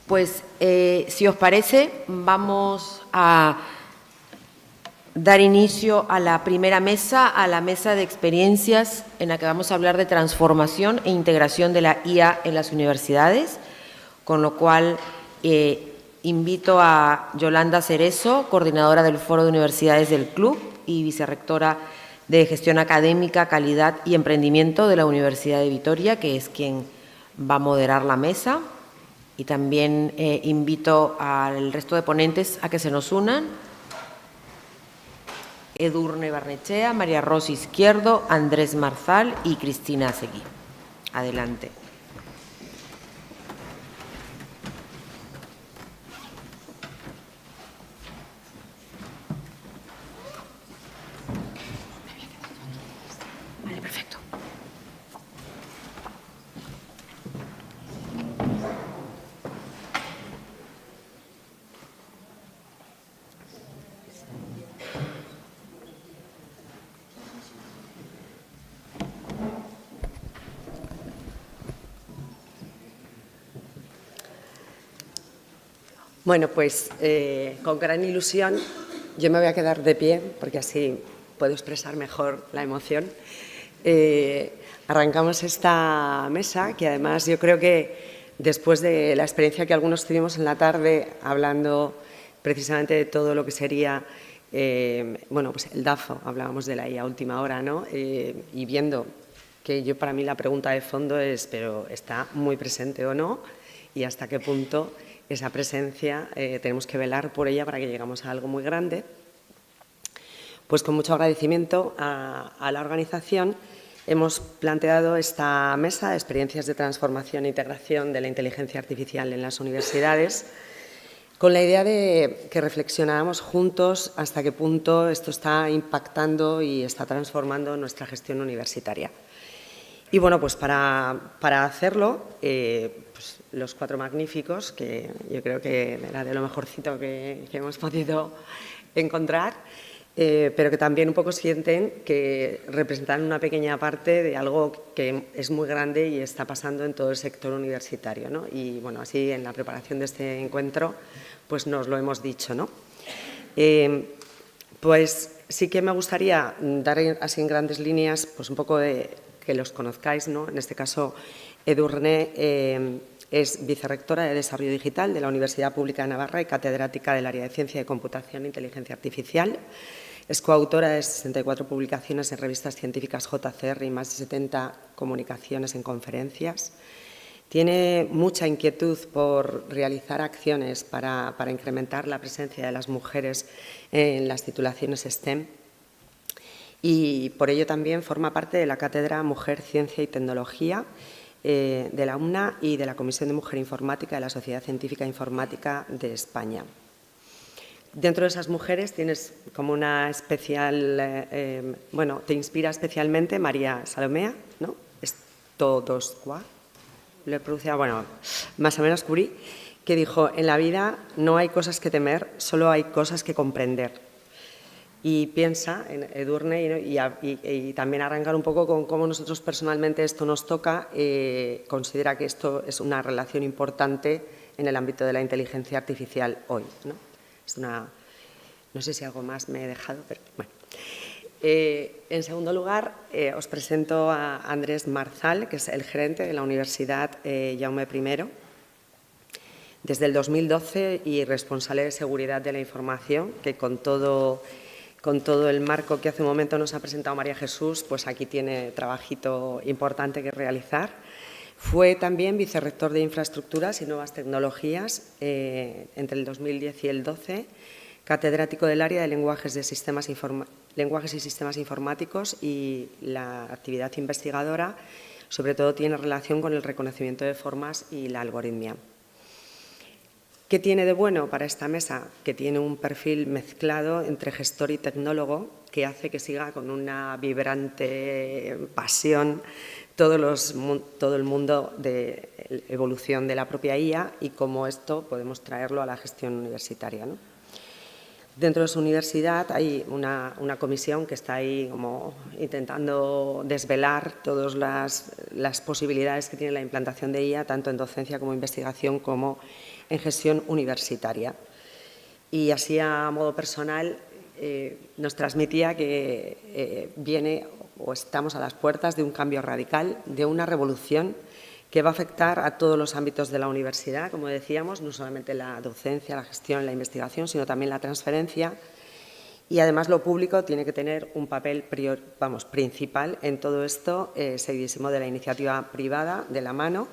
Pues, si os parece, vamos a dar inicio a la primera mesa, a la mesa de experiencias, en la que vamos a hablar de transformación e integración de la IA en las universidades, con lo cual invito a Yolanda Cerezo, coordinadora del Foro de Universidades del Club y vicerrectora de Gestión Académica, Calidad y Emprendimiento de la Universidad de Vitoria, que es quien va a moderar la mesa. Y también invito al resto de ponentes a que se nos unan. Edurne Barnechea, María Rosa Izquierdo, Andrés Marzal y Cristina Seguí. Adelante. Vale, perfecto. Bueno, pues con gran ilusión yo me voy a quedar de pie porque así puedo expresar mejor la emoción. Arrancamos esta mesa que además yo creo que después de la experiencia que algunos tuvimos en la tarde hablando precisamente de todo lo que sería bueno, pues el DAFO, hablábamos de la IA última hora, ¿no? Y viendo que para mí la pregunta de fondo es, ¿pero está muy presente o no? Y hasta qué punto esa presencia tenemos que velar por ella para que lleguemos a algo muy grande. Pues con mucho agradecimiento a la organización hemos planteado esta mesa de experiencias de transformación e integración de la inteligencia artificial en las universidades con la idea de que reflexionáramos juntos hasta qué punto esto está impactando y está transformando nuestra gestión universitaria. Y bueno, pues para hacerlo, pues los cuatro magníficos, que yo creo que era de lo mejorcito que hemos podido encontrar, pero que también un poco sienten que representan una pequeña parte de algo que es muy grande y está pasando en todo el sector universitario, ¿no? Y bueno, así en la preparación de este encuentro, pues nos lo hemos dicho, ¿no? Pues sí que me gustaría dar así en grandes líneas, pues un poco de que los conozcáis, ¿no? En este caso, Edurne es vicerrectora de Desarrollo Digital de la Universidad Pública de Navarra y catedrática del área de Ciencia de Computación e Inteligencia Artificial. Es coautora de 64 publicaciones en revistas científicas JCR y más de 70 comunicaciones en conferencias. Tiene mucha inquietud por realizar acciones para incrementar la presencia de las mujeres en las titulaciones STEM. Y por ello también forma parte de la Cátedra Mujer, Ciencia y Tecnología de la UNA y de la Comisión de Mujer Informática de la Sociedad Científica Informática de España. Dentro de esas mujeres tienes como una especial, bueno, te inspira especialmente María Salomea, ¿no? Stodosqua, lo he pronunciado, bueno, más o menos Curie, que dijo, en la vida no hay cosas que temer, solo hay cosas que comprender. Y piensa en Edurne y también arrancar un poco con cómo nosotros personalmente esto nos toca, considera que esto es una relación importante en el ámbito de la inteligencia artificial hoy, ¿no? Es no sé si algo más me he dejado, pero bueno. En segundo lugar, os presento a Andrés Marzal, que es el gerente de la Universidad Jaume I, desde el 2012 y responsable de seguridad de la información, que con todo el marco que hace un momento nos ha presentado María Jesús, pues aquí tiene trabajito importante que realizar. Fue también vicerrector de Infraestructuras y Nuevas Tecnologías entre el 2010 y el 2012, catedrático del área de lenguajes y sistemas informáticos y la actividad investigadora, sobre todo, tiene relación con el reconocimiento de formas y la algoritmia. ¿Qué tiene de bueno para esta mesa? Que tiene un perfil mezclado entre gestor y tecnólogo que hace que siga con una vibrante pasión todo el mundo de evolución de la propia IA y cómo esto podemos traerlo a la gestión universitaria, ¿no? Dentro de su universidad hay una comisión que está ahí como intentando desvelar todas las posibilidades que tiene la implantación de IA, tanto en docencia como investigación como en gestión universitaria. Y así, a modo personal, nos transmitía que viene o estamos a las puertas de un cambio radical, de una revolución que va a afectar a todos los ámbitos de la universidad, como decíamos, no solamente la docencia, la gestión, la investigación, sino también la transferencia. Y además lo público tiene que tener un papel principal en todo esto, seguidísimo de la iniciativa privada, de la mano,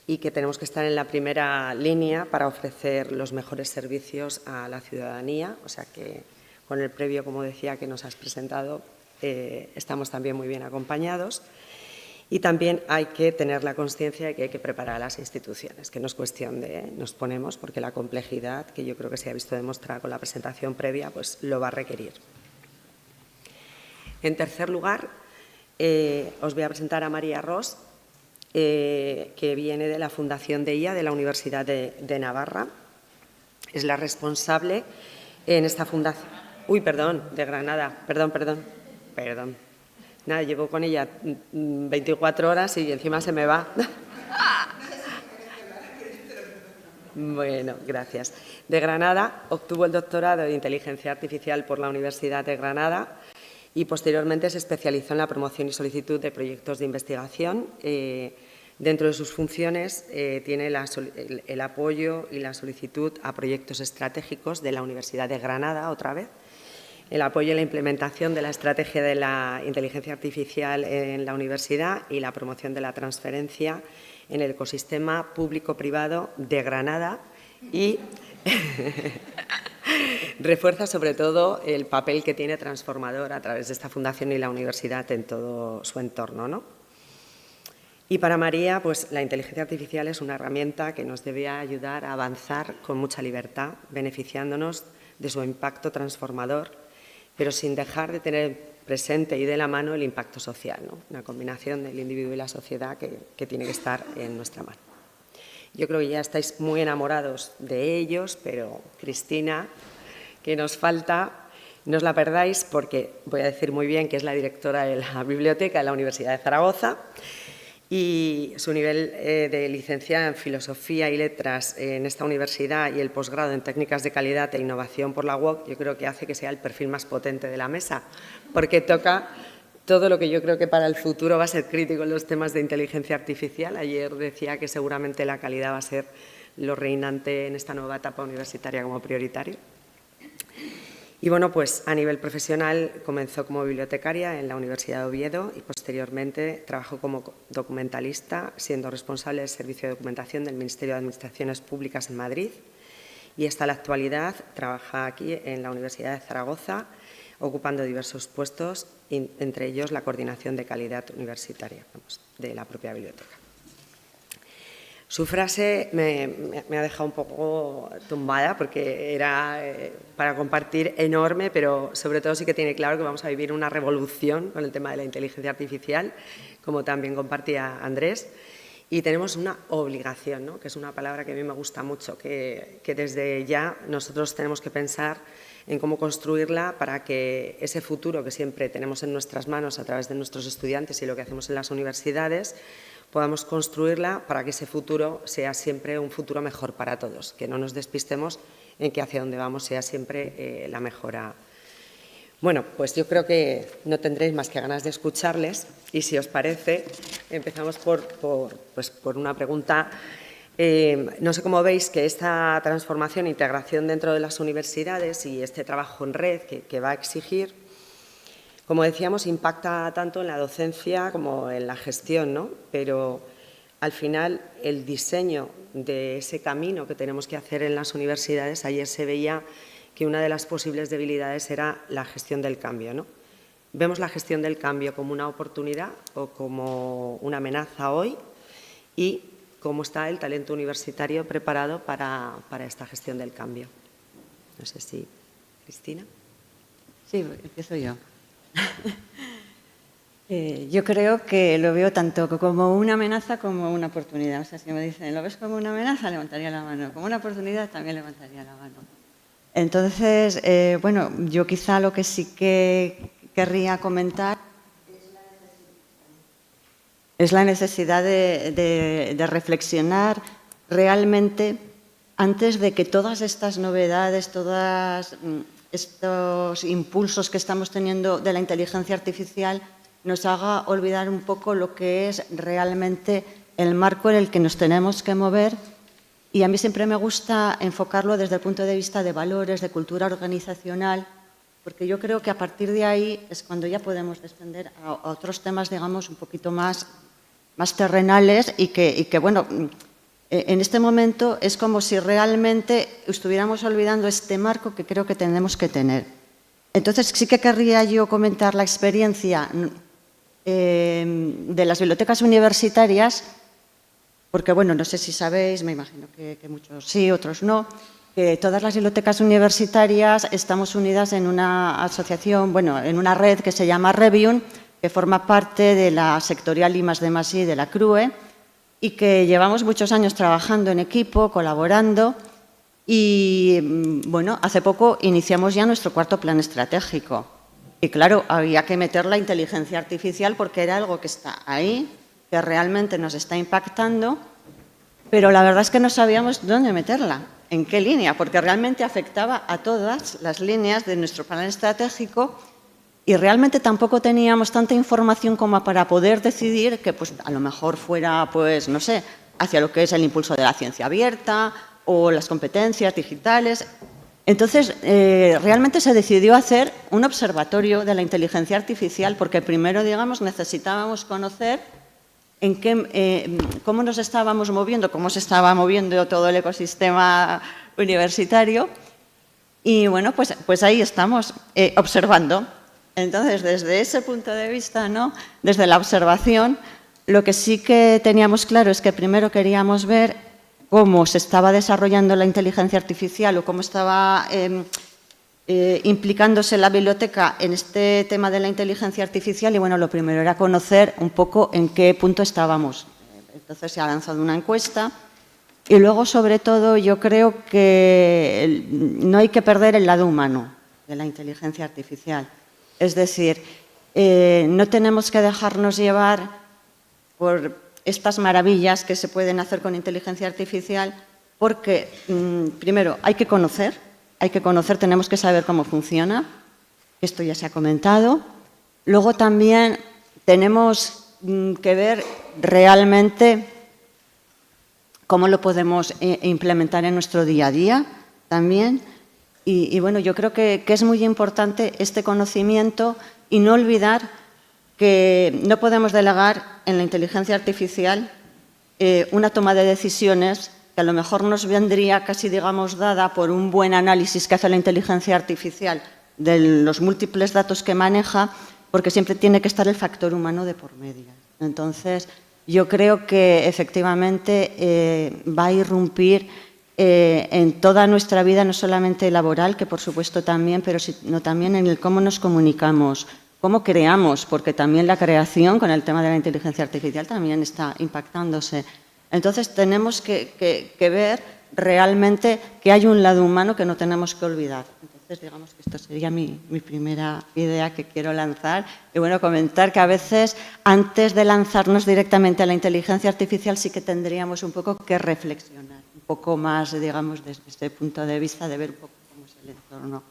y que tenemos que estar en la primera línea para ofrecer los mejores servicios a la ciudadanía. O sea que con el previo, como decía, que nos has presentado, estamos también muy bien acompañados. Y también hay que tener la conciencia de que hay que preparar a las instituciones, que no es cuestión de nos ponemos, porque la complejidad, que yo creo que se ha visto demostrada con la presentación previa, pues lo va a requerir. En tercer lugar, os voy a presentar a María Ros, que viene de la Fundación de IA de la Universidad de Navarra. Es la responsable en esta fundación. Uy, perdón, de Granada. Perdón. Nada, llevo con ella 24 horas y encima se me va. Bueno, gracias. De Granada, obtuvo el doctorado de Inteligencia Artificial por la Universidad de Granada y posteriormente se especializó en la promoción y solicitud de proyectos de investigación. Dentro de sus funciones tiene el apoyo y la solicitud a proyectos estratégicos de la Universidad de Granada, otra vez, el apoyo y la implementación de la estrategia de la inteligencia artificial en la universidad y la promoción de la transferencia en el ecosistema público-privado de Granada y refuerza sobre todo el papel que tiene transformador a través de esta fundación y la universidad en todo su entorno, ¿no? Y para María, pues la inteligencia artificial es una herramienta que nos debe ayudar a avanzar con mucha libertad, beneficiándonos de su impacto transformador, pero sin dejar de tener presente y de la mano el impacto social, ¿no? Una combinación del individuo y la sociedad que tiene que estar en nuestra mano. Yo creo que ya estáis muy enamorados de ellos, pero Cristina, que nos falta, no os la perdáis porque voy a decir muy bien que es la directora de la biblioteca de la Universidad de Zaragoza y su nivel de licenciada en Filosofía y Letras en esta universidad y el posgrado en Técnicas de Calidad e Innovación por la UOC, yo creo que hace que sea el perfil más potente de la mesa, porque toca todo lo que yo creo que para el futuro va a ser crítico en los temas de inteligencia artificial. Ayer decía que seguramente la calidad va a ser lo reinante en esta nueva etapa universitaria como prioritario. Y bueno, pues a nivel profesional comenzó como bibliotecaria en la Universidad de Oviedo y posteriormente trabajó como documentalista, siendo responsable del Servicio de Documentación del Ministerio de Administraciones Públicas en Madrid y hasta la actualidad trabaja aquí en la Universidad de Zaragoza, ocupando diversos puestos, entre ellos la coordinación de calidad universitaria de la propia biblioteca. Su frase me ha dejado un poco tumbada porque era para compartir enorme, pero sobre todo sí que tiene claro que vamos a vivir una revolución con el tema de la inteligencia artificial, como también compartía Andrés, y tenemos una obligación, ¿no? Que es una palabra que a mí me gusta mucho, que desde ya nosotros tenemos que pensar en cómo construirla para que ese futuro que siempre tenemos en nuestras manos a través de nuestros estudiantes y lo que hacemos en las universidades, podamos construirla para que ese futuro sea siempre un futuro mejor para todos, que no nos despistemos en que hacia dónde vamos sea siempre la mejora. Bueno, pues yo creo que no tendréis más que ganas de escucharles y si os parece, empezamos por una pregunta. No sé cómo veis que esta transformación e integración dentro de las universidades y este trabajo en red que va a exigir, como decíamos, impacta tanto en la docencia como en la gestión, ¿no? Pero al final el diseño de ese camino que tenemos que hacer en las universidades, ayer se veía que una de las posibles debilidades era la gestión del cambio, ¿no? ¿Vemos la gestión del cambio como una oportunidad o como una amenaza hoy? ¿Y cómo está el talento universitario preparado para esta gestión del cambio? No sé si... ¿Cristina? Sí, empiezo yo. Yo creo que lo veo tanto como una amenaza como una oportunidad. O sea, si me dicen, ¿lo ves como una amenaza? Levantaría la mano. Como una oportunidad, también levantaría la mano. Entonces, bueno, yo quizá lo que sí que querría comentar es la necesidad de reflexionar realmente antes de que todas estas novedades, todos estos impulsos que estamos teniendo de la inteligencia artificial nos haga olvidar un poco lo que es realmente el marco en el que nos tenemos que mover. Y a mí siempre me gusta enfocarlo desde el punto de vista de valores, de cultura organizacional, porque yo creo que a partir de ahí es cuando ya podemos descender a otros temas, digamos, un poquito más terrenales y que, bueno, en este momento es como si realmente estuviéramos olvidando este marco que creo que tenemos que tener. Entonces, sí que querría yo comentar la experiencia de las bibliotecas universitarias, porque, bueno, no sé si sabéis, me imagino que muchos sí, otros no, que todas las bibliotecas universitarias estamos unidas en una asociación, bueno, en una red que se llama Revium, que forma parte de la sectorial I+D+I de la CRUE y que llevamos muchos años trabajando en equipo, colaborando y, bueno, hace poco iniciamos ya nuestro cuarto plan estratégico. Y, claro, había que meter la inteligencia artificial porque era algo que está ahí, que realmente nos está impactando, pero la verdad es que no sabíamos dónde meterla, en qué línea, porque realmente afectaba a todas las líneas de nuestro plan estratégico y realmente tampoco teníamos tanta información como para poder decidir que pues, a lo mejor fuera, pues, no sé, hacia lo que es el impulso de la ciencia abierta o las competencias digitales. Entonces, realmente se decidió hacer un observatorio de la inteligencia artificial porque primero, digamos, necesitábamos conocer cómo nos estábamos moviendo, cómo se estaba moviendo todo el ecosistema universitario y, bueno, pues ahí estamos observando. Entonces, desde ese punto de vista, ¿no?, desde la observación, lo que sí que teníamos claro es que primero queríamos ver cómo se estaba desarrollando la inteligencia artificial o cómo estaba implicándose la biblioteca en este tema de la inteligencia artificial y, bueno, lo primero era conocer un poco en qué punto estábamos. Entonces se ha lanzado una encuesta y luego, sobre todo, yo creo que no hay que perder el lado humano de la inteligencia artificial. Es decir, no tenemos que dejarnos llevar por estas maravillas que se pueden hacer con inteligencia artificial porque, primero, hay que conocer, tenemos que saber cómo funciona, esto ya se ha comentado. Luego también tenemos que ver realmente cómo lo podemos implementar en nuestro día a día también. Y bueno, yo creo que es muy importante este conocimiento y no olvidar que no podemos delegar en la inteligencia artificial una toma de decisiones que a lo mejor nos vendría casi, digamos, dada por un buen análisis que hace la inteligencia artificial de los múltiples datos que maneja, porque siempre tiene que estar el factor humano de por medio. Entonces, yo creo que efectivamente va a irrumpir en toda nuestra vida, no solamente laboral, que por supuesto también, pero sino también en el cómo nos comunicamos, cómo creamos, porque también la creación con el tema de la inteligencia artificial también está impactándose. Entonces, tenemos que ver realmente que hay un lado humano que no tenemos que olvidar. Entonces, digamos que esto sería mi primera idea que quiero lanzar. Y bueno, comentar que a veces, antes de lanzarnos directamente a la inteligencia artificial, sí que tendríamos un poco que reflexionar, un poco más, digamos, desde este punto de vista de ver un poco cómo es el entorno.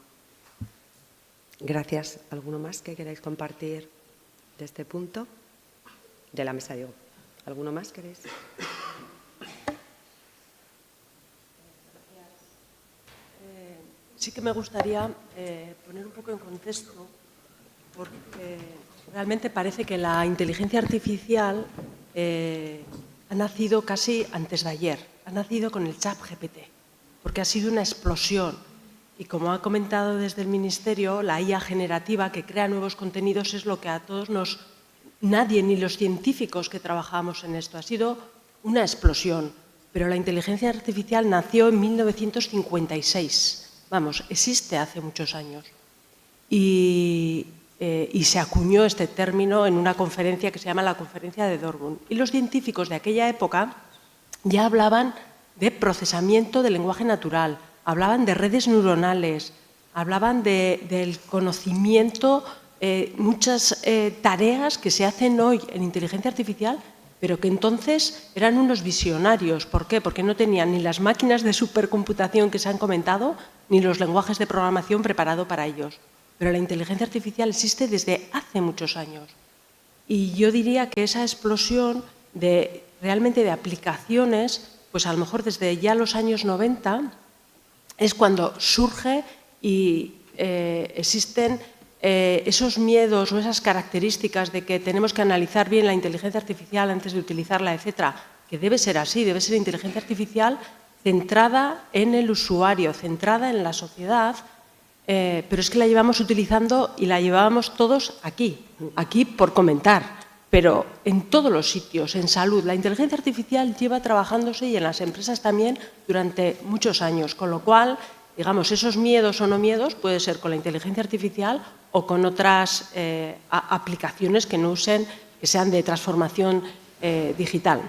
Gracias. ¿Alguno más que queráis compartir de este punto? De la mesa, digo. ¿Alguno más queréis? Sí que me gustaría poner un poco en contexto, porque realmente parece que la inteligencia artificial ha nacido casi antes de ayer, ha nacido con el ChatGPT, porque ha sido una explosión. Y como ha comentado desde el Ministerio, la IA generativa que crea nuevos contenidos es lo que a todos nadie, ni los científicos que trabajamos en esto, ha sido una explosión. Pero la inteligencia artificial nació en 1956. Vamos, existe hace muchos años. Y se acuñó este término en una conferencia que se llama la Conferencia de Dortmund. Y los científicos de aquella época ya hablaban de procesamiento del lenguaje natural, hablaban de redes neuronales, hablaban del conocimiento, muchas tareas que se hacen hoy en inteligencia artificial pero que entonces eran unos visionarios. ¿Por qué? Porque no tenían ni las máquinas de supercomputación que se han comentado, ni los lenguajes de programación preparados para ellos. Pero la inteligencia artificial existe desde hace muchos años. Y yo diría que esa explosión realmente de aplicaciones, pues a lo mejor desde ya los años 90, es cuando surge y existen esos miedos o esas características de que tenemos que analizar bien la inteligencia artificial antes de utilizarla, etcétera, que debe ser así, debe ser inteligencia artificial centrada en el usuario, centrada en la sociedad, pero es que la llevamos utilizando y la llevábamos todos aquí por comentar, pero en todos los sitios, en salud. La inteligencia artificial lleva trabajándose y en las empresas también durante muchos años, con lo cual, digamos, esos miedos o no miedos puede ser con la inteligencia artificial o con otras aplicaciones que no usen, que sean de transformación digital.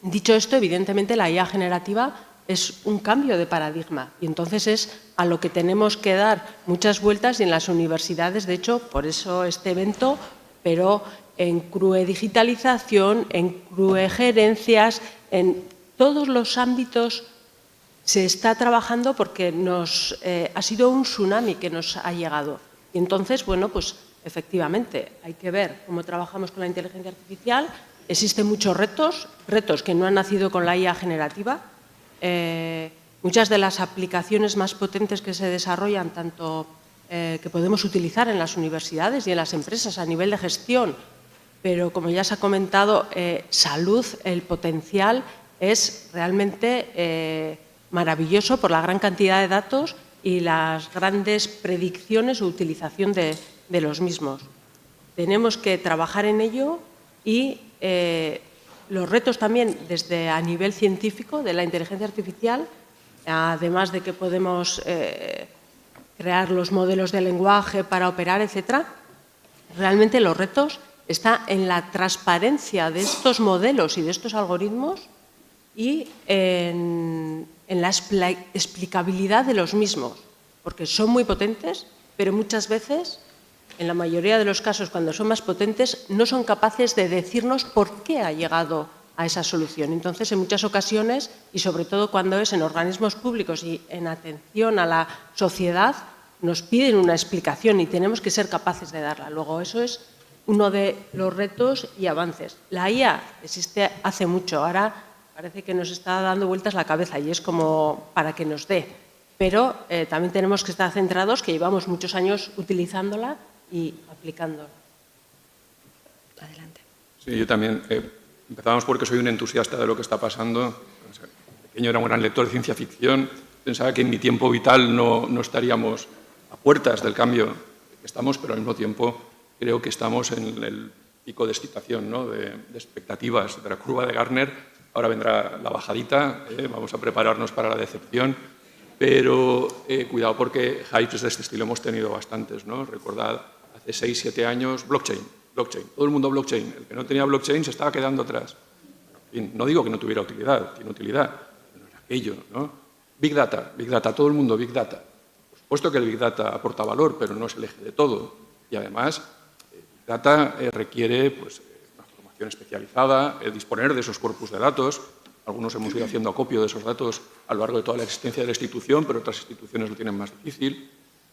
Dicho esto, evidentemente la IA generativa es un cambio de paradigma y entonces es a lo que tenemos que dar muchas vueltas y en las universidades, de hecho, por eso este evento, pero en CRUE digitalización, en CRUE gerencias, en todos los ámbitos se está trabajando porque ha sido un tsunami que nos ha llegado. Y entonces, bueno, pues efectivamente hay que ver cómo trabajamos con la inteligencia artificial. Existen muchos retos que no han nacido con la IA generativa. Muchas de las aplicaciones más potentes que se desarrollan, tanto que podemos utilizar en las universidades y en las empresas a nivel de gestión, pero como ya se ha comentado, salud, el potencial es realmente maravilloso por la gran cantidad de datos y las grandes predicciones o utilización de los mismos. Tenemos que trabajar en ello y los retos también desde a nivel científico de la inteligencia artificial, además de que podemos crear los modelos de lenguaje para operar, etcétera, realmente los retos están en la transparencia de estos modelos y de estos algoritmos y en la explicabilidad de los mismos, porque son muy potentes, pero muchas veces, en la mayoría de los casos, cuando son más potentes, no son capaces de decirnos por qué ha llegado a esa solución. Entonces, en muchas ocasiones, y sobre todo cuando es en organismos públicos y en atención a la sociedad, nos piden una explicación y tenemos que ser capaces de darla. Luego, eso es uno de los retos y avances. La IA existe hace mucho, ahora parece que nos está dando vueltas la cabeza y es como para que nos dé. Pero también tenemos que estar centrados, que llevamos muchos años utilizándola y aplicándola. Adelante. Sí, yo también. Empezamos porque soy un entusiasta de lo que está pasando. De pequeño era un gran lector de ciencia ficción. Pensaba que en mi tiempo vital no estaríamos a puertas del cambio que estamos, pero al mismo tiempo creo que estamos en el pico de excitación, ¿no? de expectativas de la curva de Gartner. Ahora vendrá la bajadita, vamos a prepararnos para la decepción, pero cuidado porque hypes de este estilo hemos tenido bastantes, ¿no? Recordad, hace 6, 7 años, blockchain, todo el mundo blockchain. El que no tenía blockchain se estaba quedando atrás. En fin, no digo que no tuviera utilidad, tiene utilidad, pero era aquello, ¿no? Big data, todo el mundo Big data. Por supuesto que el Big data aporta valor, pero no es el eje de todo. Y además, Big data requiere pues, una formación especializada, disponer de esos corpus de datos. Algunos hemos ido haciendo acopio de esos datos a lo largo de toda la existencia de la institución, pero otras instituciones lo tienen más difícil.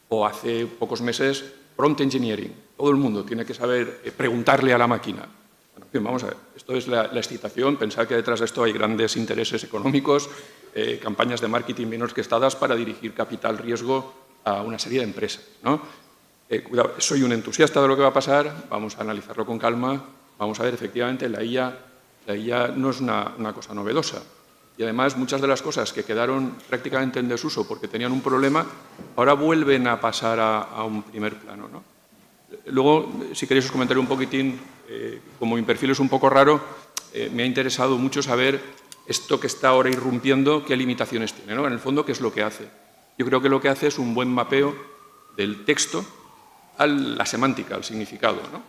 O hace pocos meses, prompt engineering. Todo el mundo tiene que saber preguntarle a la máquina. Bueno, en fin, vamos a ver. Esto es la excitación. Pensad que detrás de esto hay grandes intereses económicos, campañas de marketing bien orquestadas para dirigir capital riesgo a una serie de empresas, ¿no? Cuidado, soy un entusiasta de lo que va a pasar. Vamos a analizarlo con calma. Vamos a ver, efectivamente, la IA no es una cosa novedosa. Y además, muchas de las cosas que quedaron prácticamente en desuso porque tenían un problema, ahora vuelven a pasar a un primer plano, ¿no? Luego, si queréis os comentaré un poquitín, como mi perfil es un poco raro, me ha interesado mucho saber esto que está ahora irrumpiendo, qué limitaciones tiene, ¿no? En el fondo, ¿qué es lo que hace? Yo creo que lo que hace es un buen mapeo del texto a la semántica, al significado, ¿no?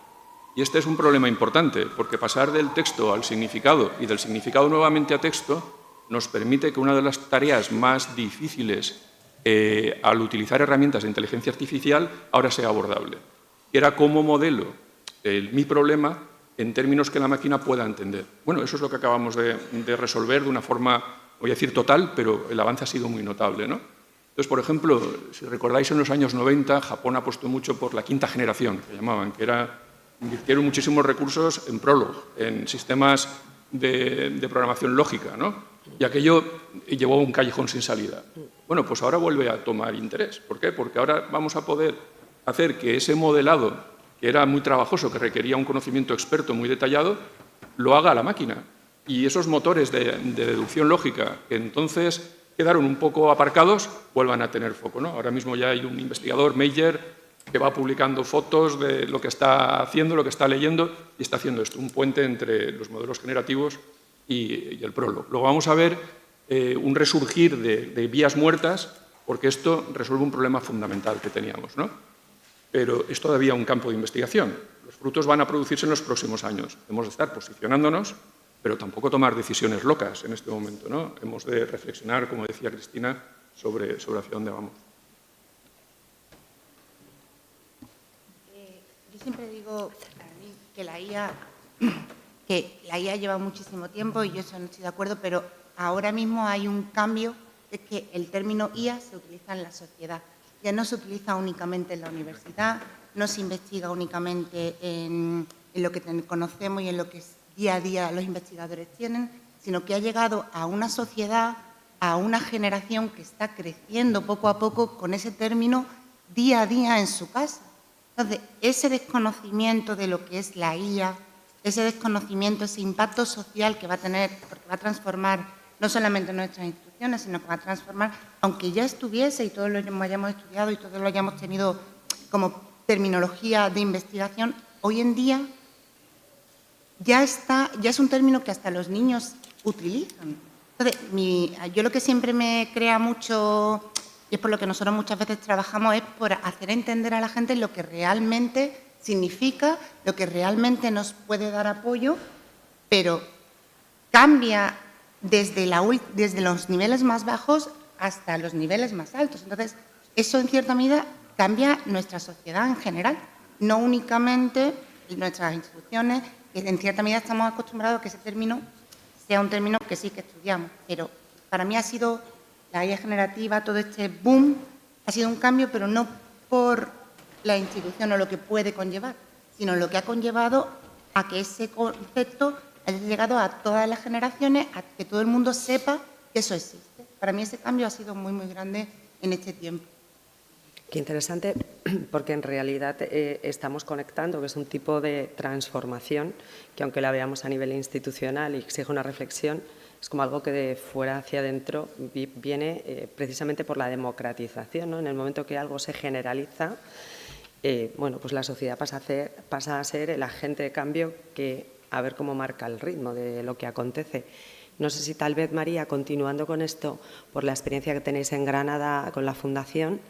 Y este es un problema importante, porque pasar del texto al significado y del significado nuevamente a texto nos permite que una de las tareas más difíciles al utilizar herramientas de inteligencia artificial ahora sea abordable. Era cómo modelo mi problema en términos que la máquina pueda entender. Bueno, eso es lo que acabamos de resolver de una forma, voy a decir total, pero el avance ha sido muy notable, ¿no? Entonces, por ejemplo, si recordáis en los años 90, Japón apostó mucho por la quinta generación, que llamaban, que invirtieron muchísimos recursos en Prolog, en sistemas de programación lógica, ¿no? Y aquello llevó a un callejón sin salida. Bueno, pues ahora vuelve a tomar interés. ¿Por qué? Porque ahora vamos a poder hacer que ese modelado, que era muy trabajoso, que requería un conocimiento experto muy detallado, lo haga la máquina. Y esos motores de deducción lógica, que entonces quedaron un poco aparcados, vuelvan a tener foco, ¿no? Ahora mismo ya hay un investigador, Meyer, que va publicando fotos de lo que está haciendo, lo que está leyendo, y está haciendo esto, un puente entre los modelos generativos y el Prolog. Luego vamos a ver un resurgir de vías muertas, porque esto resuelve un problema fundamental que teníamos, ¿no? Pero es todavía un campo de investigación. Los frutos van a producirse en los próximos años. Hemos de estar posicionándonos, pero tampoco tomar decisiones locas en este momento, ¿no? Hemos de reflexionar, como decía Cristina, sobre hacia dónde vamos. Yo siempre digo que la IA lleva muchísimo tiempo y yo eso no estoy de acuerdo, pero ahora mismo hay un cambio, es que el término IA se utiliza en la sociedad. Ya no se utiliza únicamente en la universidad, no se investiga únicamente en lo que conocemos y en lo que día a día los investigadores tienen, sino que ha llegado a una sociedad, a una generación que está creciendo poco a poco con ese término día a día en su casa. Entonces, ese desconocimiento de lo que es la IA, ese desconocimiento, ese impacto social que va a tener, porque va a transformar no solamente nuestras instituciones, sino que va a transformar, aunque ya estuviese y todos lo hayamos estudiado y todos lo hayamos tenido como terminología de investigación, hoy en día ya es un término que hasta los niños utilizan. Entonces, yo lo que siempre me crea mucho, y es por lo que nosotros muchas veces trabajamos, es por hacer entender a la gente lo que realmente significa, lo que realmente nos puede dar apoyo, pero cambia desde los niveles más bajos hasta los niveles más altos. Entonces, eso en cierta medida cambia nuestra sociedad en general, no únicamente nuestras instituciones, que en cierta medida estamos acostumbrados a que ese término sea un término que sí que estudiamos, pero para mí ha sido la IA generativa, todo este boom, ha sido un cambio, pero no por la institución o lo que puede conllevar, sino lo que ha conllevado a que ese concepto haya llegado a todas las generaciones, a que todo el mundo sepa que eso existe. Para mí ese cambio ha sido muy, muy grande en este tiempo. Qué interesante, porque en realidad estamos conectando, que es un tipo de transformación que, aunque la veamos a nivel institucional y exige una reflexión, es como algo que de fuera hacia adentro viene precisamente por la democratización, ¿no? En el momento que algo se generaliza, bueno, pues la sociedad pasa a ser el agente de cambio que a ver cómo marca el ritmo de lo que acontece. No sé si tal vez, María, continuando con esto, por la experiencia que tenéis en Granada con la Fundación,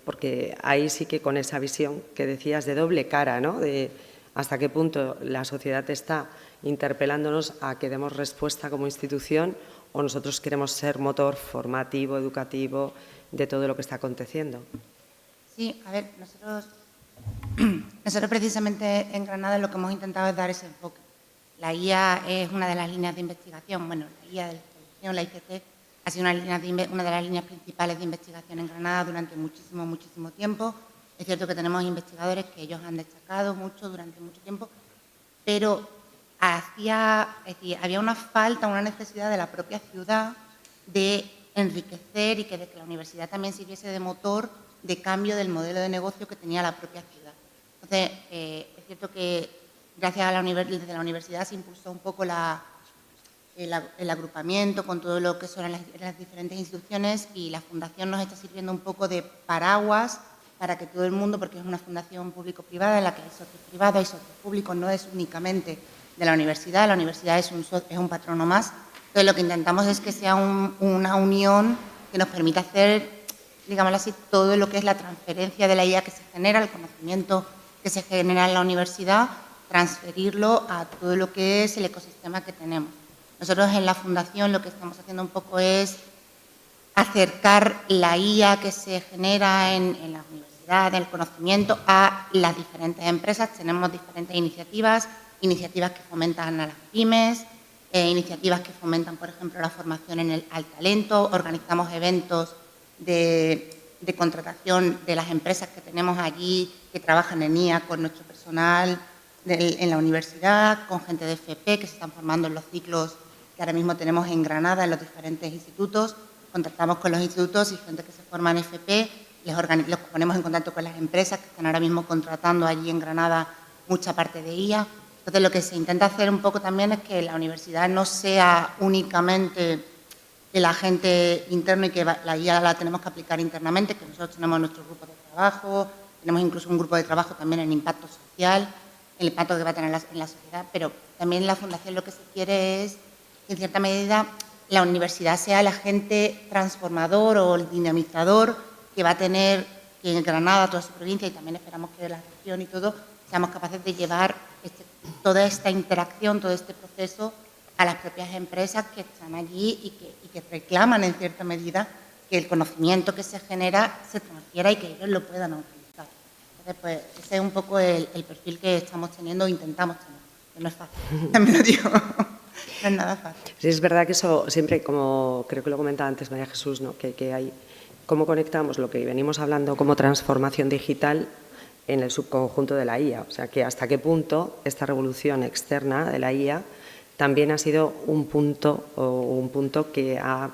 porque ahí sí que con esa visión que decías de doble cara, ¿no? De hasta qué punto la sociedad está interpelándonos a que demos respuesta como institución o nosotros queremos ser motor formativo, educativo de todo lo que está aconteciendo. Sí, a ver, nosotros precisamente en Granada lo que hemos intentado es dar ese enfoque. La IA es una de las líneas de investigación, bueno, la IA de la selección, la ICT, ha sido una de las líneas principales de investigación en Granada durante muchísimo tiempo. Es cierto que tenemos investigadores que ellos han destacado mucho durante mucho tiempo, pero había una falta, una necesidad de la propia ciudad de enriquecer y que la universidad también sirviese de motor de cambio del modelo de negocio que tenía la propia ciudad. Entonces, es cierto que gracias a desde la universidad se impulsó un poco el agrupamiento con todo lo que son las diferentes instituciones y la Fundación nos está sirviendo un poco de paraguas para que todo el mundo, porque es una fundación público-privada en la que hay socios privados, hay socios públicos, no es únicamente de la universidad es un patrono más. Entonces, lo que intentamos es que sea una unión que nos permita hacer, digámoslo así, todo lo que es la transferencia de la IA que se genera, el conocimiento que se genera en la universidad, transferirlo a todo lo que es el ecosistema que tenemos. Nosotros en la Fundación lo que estamos haciendo un poco es acercar la IA que se genera en las universidades universidad, del conocimiento, a las diferentes empresas. Tenemos diferentes iniciativas que fomentan a las pymes, iniciativas que fomentan, por ejemplo, la formación al talento. Organizamos eventos de contratación de las empresas que tenemos allí, que trabajan en IA con nuestro personal en la universidad, con gente de FP que se están formando en los ciclos que ahora mismo tenemos en Granada, en los diferentes institutos. Contactamos con los institutos y gente que se forma en FP, los ponemos en contacto con las empresas que están ahora mismo contratando allí en Granada mucha parte de IA. Entonces, lo que se intenta hacer un poco también es que la universidad no sea únicamente el agente interno y que la IA la tenemos que aplicar internamente, que nosotros tenemos nuestro grupo de trabajo, tenemos incluso un grupo de trabajo también en impacto social, el impacto que va a tener en la sociedad, pero también en la Fundación lo que se quiere es, en cierta medida, la universidad sea el agente transformador o el dinamizador que va a tener que en Granada, toda su provincia y también esperamos que la región y todo, seamos capaces de llevar toda esta interacción, todo este proceso a las propias empresas que están allí y que reclaman en cierta medida que el conocimiento que se genera se transfiera y que ellos lo puedan utilizar. Entonces, pues ese es un poco el perfil que estamos teniendo o intentamos tener, que no es fácil, también lo digo, no es nada fácil. Sí, es verdad que eso siempre, como creo que lo comentaba antes María Jesús, ¿no? que hay cómo conectamos lo que venimos hablando como transformación digital en el subconjunto de la IA. O sea, que hasta qué punto esta revolución externa de la IA también ha sido un punto que ha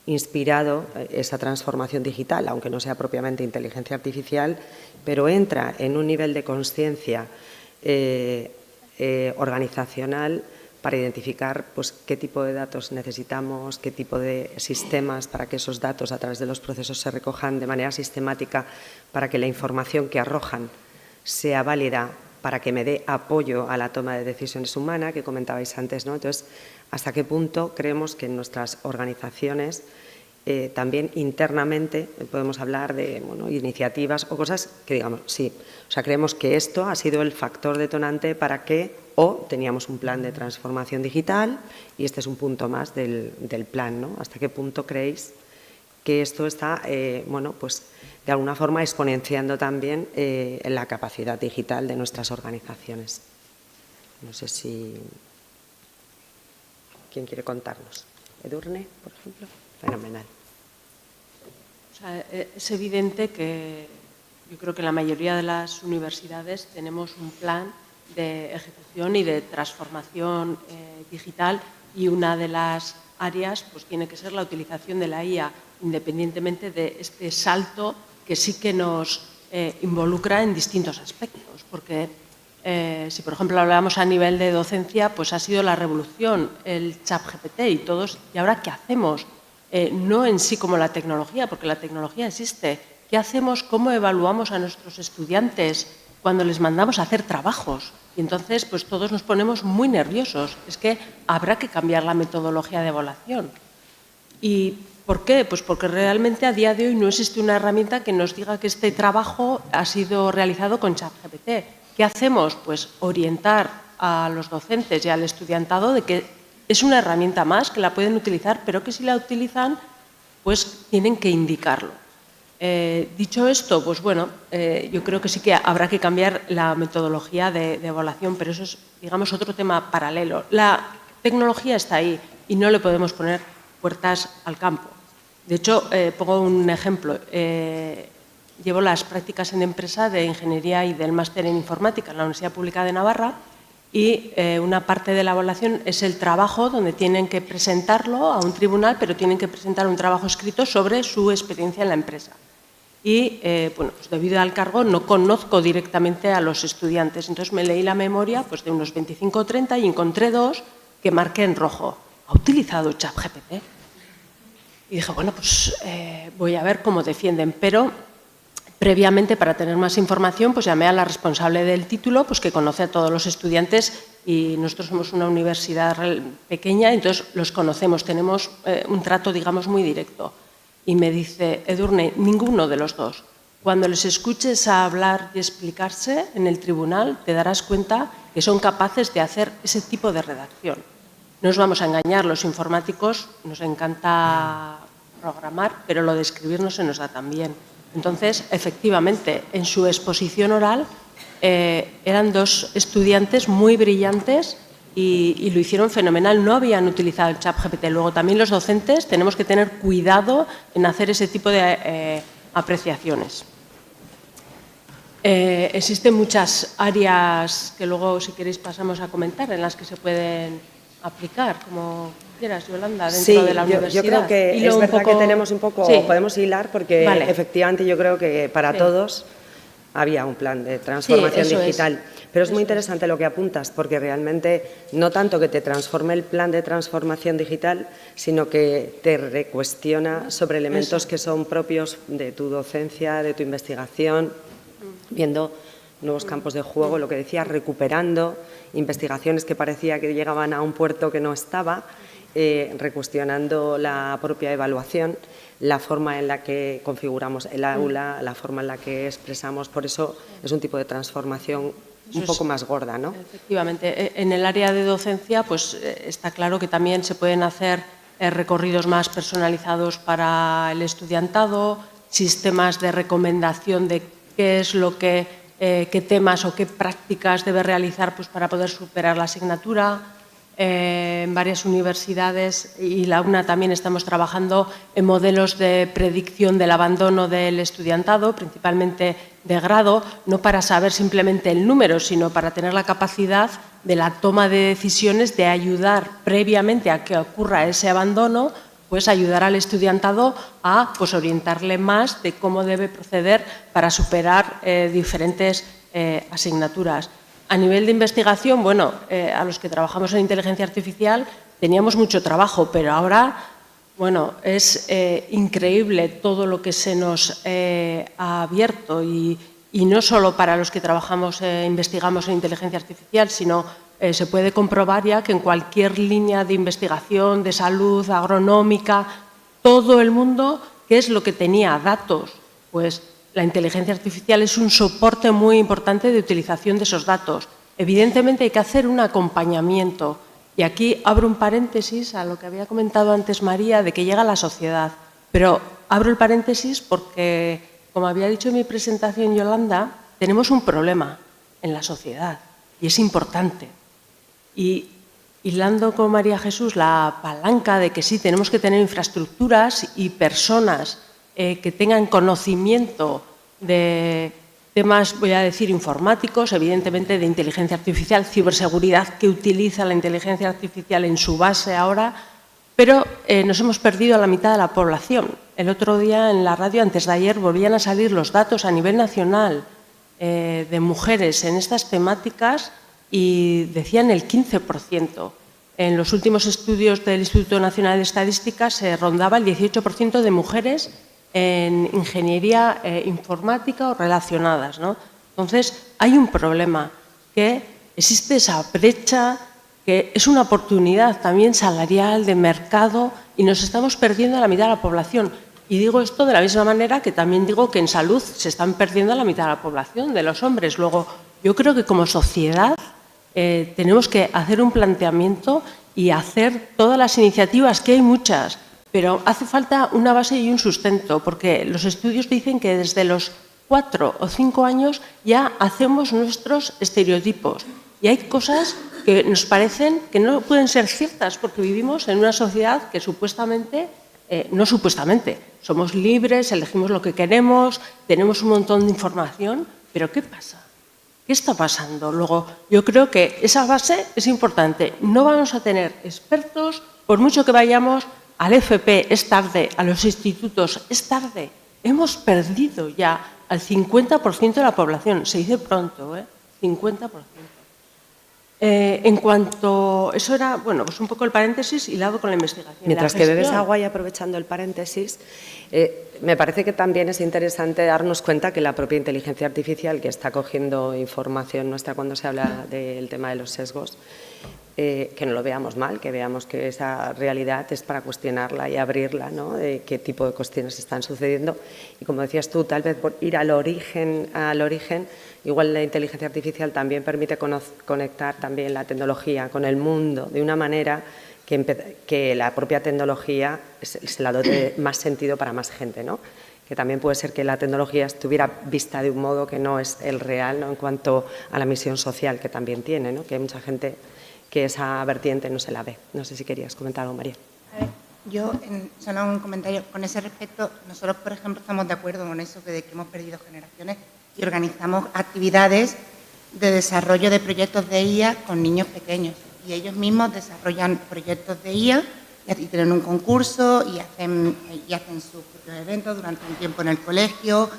inspirado esa transformación digital, aunque no sea propiamente inteligencia artificial, pero entra en un nivel de conciencia organizacional para identificar pues, qué tipo de datos necesitamos, qué tipo de sistemas para que esos datos a través de los procesos se recojan de manera sistemática para que la información que arrojan sea válida para que me dé apoyo a la toma de decisiones humana, que comentabais antes, ¿no? Entonces, ¿hasta qué punto creemos que en nuestras organizaciones también internamente podemos hablar de iniciativas o cosas que digamos, sí, o sea, creemos que esto ha sido el factor detonante para que, o teníamos un plan de transformación digital y este es un punto más del plan, ¿no? ¿Hasta qué punto creéis que esto está, pues de alguna forma exponenciando también la capacidad digital de nuestras organizaciones? No sé si... ¿Quién quiere contarnos? Edurne, por ejemplo. Fenomenal. O sea, es evidente que yo creo que la mayoría de las universidades tenemos un plan de ejecución y de transformación digital y una de las áreas pues, tiene que ser la utilización de la IA, independientemente de este salto que sí que nos involucra en distintos aspectos, porque si por ejemplo hablamos a nivel de docencia, pues ha sido la revolución, el ChatGPT y todos, ¿y ahora qué hacemos? No en sí como la tecnología, porque la tecnología existe. ¿Qué hacemos? ¿Cómo evaluamos a nuestros estudiantes cuando les mandamos a hacer trabajos? Y entonces, pues todos nos ponemos muy nerviosos. Es que habrá que cambiar la metodología de evaluación. ¿Y por qué? Pues porque realmente a día de hoy no existe una herramienta que nos diga que este trabajo ha sido realizado con ChatGPT. ¿Qué hacemos? Pues orientar a los docentes y al estudiantado de que es una herramienta más que la pueden utilizar, pero que si la utilizan, pues tienen que indicarlo. Dicho esto, pues bueno, yo creo que sí que habrá que cambiar la metodología de evaluación, pero eso es, digamos, otro tema paralelo. La tecnología está ahí y no le podemos poner puertas al campo. De hecho, pongo un ejemplo. Llevo las prácticas en empresa de ingeniería y del máster en informática en la Universidad Pública de Navarra y una parte de la evaluación es el trabajo donde tienen que presentarlo a un tribunal, pero tienen que presentar un trabajo escrito sobre su experiencia en la empresa. Y, bueno, pues debido al cargo no conozco directamente a los estudiantes. Entonces me leí la memoria pues, de unos 25 o 30 y encontré dos que marqué en rojo. ¿Ha utilizado ChatGPT? Y dije, bueno, pues voy a ver cómo defienden. Pero previamente, para tener más información, pues llamé a la responsable del título, pues que conoce a todos los estudiantes y nosotros somos una universidad pequeña, entonces los conocemos, tenemos un trato, digamos, muy directo. Y me dice, Edurne, ninguno de los dos. Cuando les escuches a hablar y explicarse en el tribunal, te darás cuenta que son capaces de hacer ese tipo de redacción. No nos vamos a engañar, los informáticos nos encanta programar, pero lo de escribir no se nos da tan bien. Entonces, efectivamente, en su exposición oral eran dos estudiantes muy brillantes y lo hicieron fenomenal. No habían utilizado el ChatGPT. Luego, también los docentes tenemos que tener cuidado en hacer ese tipo de apreciaciones. Existen muchas áreas que luego, si queréis, pasamos a comentar, en las que se pueden aplicar, como quieras, Yolanda, dentro de la universidad. Yo creo que es verdad que tenemos un poco, podemos hilar, porque efectivamente yo creo que para todos había un plan de transformación digital. Pero es muy interesante lo que apuntas, porque realmente no tanto que te transforme el plan de transformación digital, sino que te recuestiona sobre elementos que son propios de tu docencia, de tu investigación, viendo nuevos campos de juego, lo que decías, recuperando investigaciones que parecía que llegaban a un puerto que no estaba, recuestionando la propia evaluación, la forma en la que configuramos el aula, la forma en la que expresamos. Por eso es un tipo de transformación un poco más gorda, ¿no? Efectivamente. En el área de docencia, pues está claro que también se pueden hacer recorridos más personalizados para el estudiantado, sistemas de recomendación de qué es lo que, qué temas o qué prácticas debe realizar, pues, para poder superar la asignatura. En varias universidades y la UNA también estamos trabajando en modelos de predicción del abandono del estudiantado, principalmente de grado, no para saber simplemente el número, sino para tener la capacidad de la toma de decisiones, de ayudar previamente a que ocurra ese abandono, pues ayudar al estudiantado a, pues, orientarle más de cómo debe proceder para superar diferentes asignaturas. A nivel de investigación, bueno, a los que trabajamos en inteligencia artificial teníamos mucho trabajo, pero ahora, bueno, es increíble todo lo que se nos ha abierto y no solo para los que trabajamos, investigamos en inteligencia artificial, sino se puede comprobar ya que en cualquier línea de investigación, de salud, agronómica, todo el mundo, ¿qué es lo que tenía? Datos, pues la inteligencia artificial es un soporte muy importante de utilización de esos datos. Evidentemente hay que hacer un acompañamiento. Y aquí abro un paréntesis a lo que había comentado antes María, de que llega la sociedad. Pero abro el paréntesis porque, como había dicho en mi presentación Yolanda, tenemos un problema en la sociedad y es importante. Y hilando con María Jesús la palanca de que sí, tenemos que tener infraestructuras y personas que tengan conocimiento de temas, voy a decir, informáticos, evidentemente de inteligencia artificial, ciberseguridad, que utiliza la inteligencia artificial en su base ahora, pero nos hemos perdido a la mitad de la población. El otro día en la radio, antes de ayer, volvían a salir los datos a nivel nacional de mujeres en estas temáticas y decían el 15%. En los últimos estudios del Instituto Nacional de Estadística se rondaba el 18% de mujeres en ingeniería informática o relacionadas, ¿no? Entonces, hay un problema, que existe esa brecha, que es una oportunidad también salarial, de mercado, y nos estamos perdiendo a la mitad de la población. Y digo esto de la misma manera que también digo que en salud se están perdiendo a la mitad de la población, de los hombres. Luego, yo creo que como sociedad tenemos que hacer un planteamiento y hacer todas las iniciativas, que hay muchas, pero hace falta una base y un sustento, porque los estudios dicen que desde los 4 o 5 años ya hacemos nuestros estereotipos. Y hay cosas que nos parecen que no pueden ser ciertas, porque vivimos en una sociedad que supuestamente, no supuestamente, somos libres, elegimos lo que queremos, tenemos un montón de información, pero ¿qué pasa? ¿Qué está pasando? Luego, yo creo que esa base es importante. No vamos a tener expertos, por mucho que vayamos al FP, es tarde, a los institutos, es tarde. Hemos perdido ya al 50% de la población. Se dice pronto, 50%. En cuanto... Eso era, bueno, pues un poco el paréntesis hilado con la investigación. Mientras que bebes agua y aprovechando el paréntesis, me parece que también es interesante darnos cuenta que la propia inteligencia artificial, que está cogiendo información nuestra cuando se habla del tema de los sesgos, que no lo veamos mal, que veamos que esa realidad es para cuestionarla y abrirla, ¿no? De qué tipo de cuestiones están sucediendo. Y como decías tú, tal vez por ir al origen, igual la inteligencia artificial también permite conectar también la tecnología con el mundo de una manera que la propia tecnología se la dote más sentido para más gente, ¿no? que también puede ser que la tecnología estuviera vista de un modo que no es el real, ¿no?, en cuanto a la misión social que también tiene, ¿no?, que hay mucha gente que esa vertiente no se la ve. No sé si querías comentar algo, María. A ver, yo, solo un comentario, con ese respecto, nosotros, por ejemplo, estamos de acuerdo con eso, de que hemos perdido generaciones y organizamos actividades de desarrollo de proyectos de IA con niños pequeños. Y ellos mismos desarrollan proyectos de IA y tienen un concurso y hacen sus propios eventos durante un tiempo en el colegio.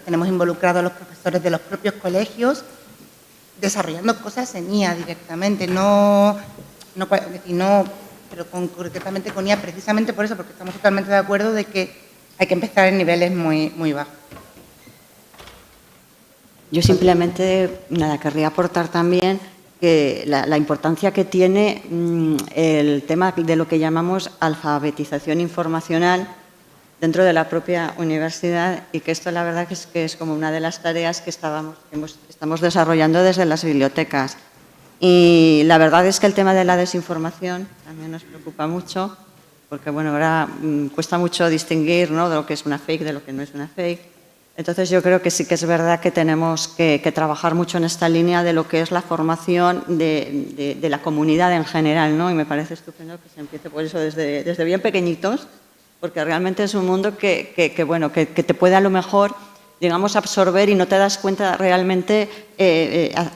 Tenemos involucrados a los profesores de los propios colegios desarrollando cosas en IA directamente, pero concretamente con IA, precisamente por eso, porque estamos totalmente de acuerdo de que hay que empezar en niveles muy, muy bajos. Yo simplemente, querría aportar también que la importancia que tiene el tema de lo que llamamos alfabetización informacional dentro de la propia universidad, y que esto la verdad que es como una de las tareas que estamos desarrollando desde las bibliotecas. Y la verdad es que el tema de la desinformación también nos preocupa mucho, porque bueno, ahora cuesta mucho distinguir, ¿no?, de lo que es una fake de lo que no es una fake. Entonces yo creo que sí que es verdad que tenemos que trabajar mucho en esta línea de lo que es la formación de la comunidad en general, ¿no? Y me parece estupendo que se empiece por eso desde bien pequeñitos, porque realmente es un mundo que te puede a lo mejor, digamos, absorber y no te das cuenta realmente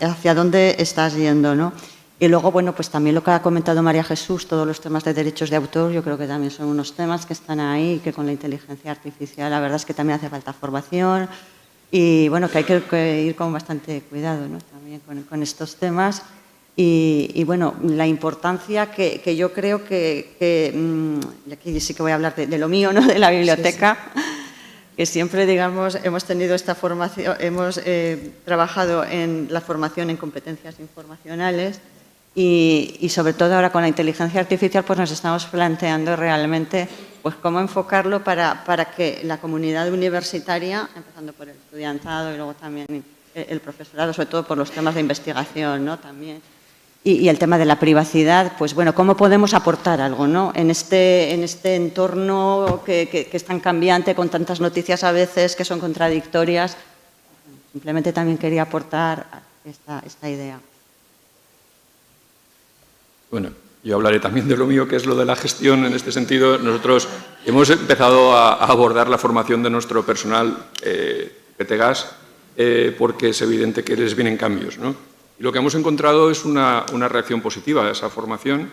hacia dónde estás yendo, ¿no? Y luego, bueno, pues también lo que ha comentado María Jesús, todos los temas de derechos de autor, yo creo que también son unos temas que están ahí y que con la inteligencia artificial la verdad es que también hace falta formación y, bueno, que hay que ir con bastante cuidado, ¿no?, también con estos temas. Y, bueno, la importancia que yo creo y aquí sí que voy a hablar de lo mío, ¿no?, de la biblioteca, sí. Que siempre, digamos, hemos tenido esta formación, hemos trabajado en la formación en competencias informacionales y sobre todo ahora con la inteligencia artificial pues nos estamos planteando realmente pues cómo enfocarlo para que la comunidad universitaria, empezando por el estudiantado y luego también el profesorado, sobre todo por los temas de investigación, ¿no?, también. Y el tema de la privacidad, pues bueno, ¿cómo podemos aportar algo, ¿no?, en este entorno que es tan cambiante, con tantas noticias a veces que son contradictorias? Simplemente también quería aportar esta idea. Bueno, yo hablaré también de lo mío, que es lo de la gestión. En este sentido, nosotros hemos empezado a abordar la formación de nuestro personal PTGAS porque es evidente que les vienen cambios, ¿no? Y lo que hemos encontrado es una reacción positiva a esa formación.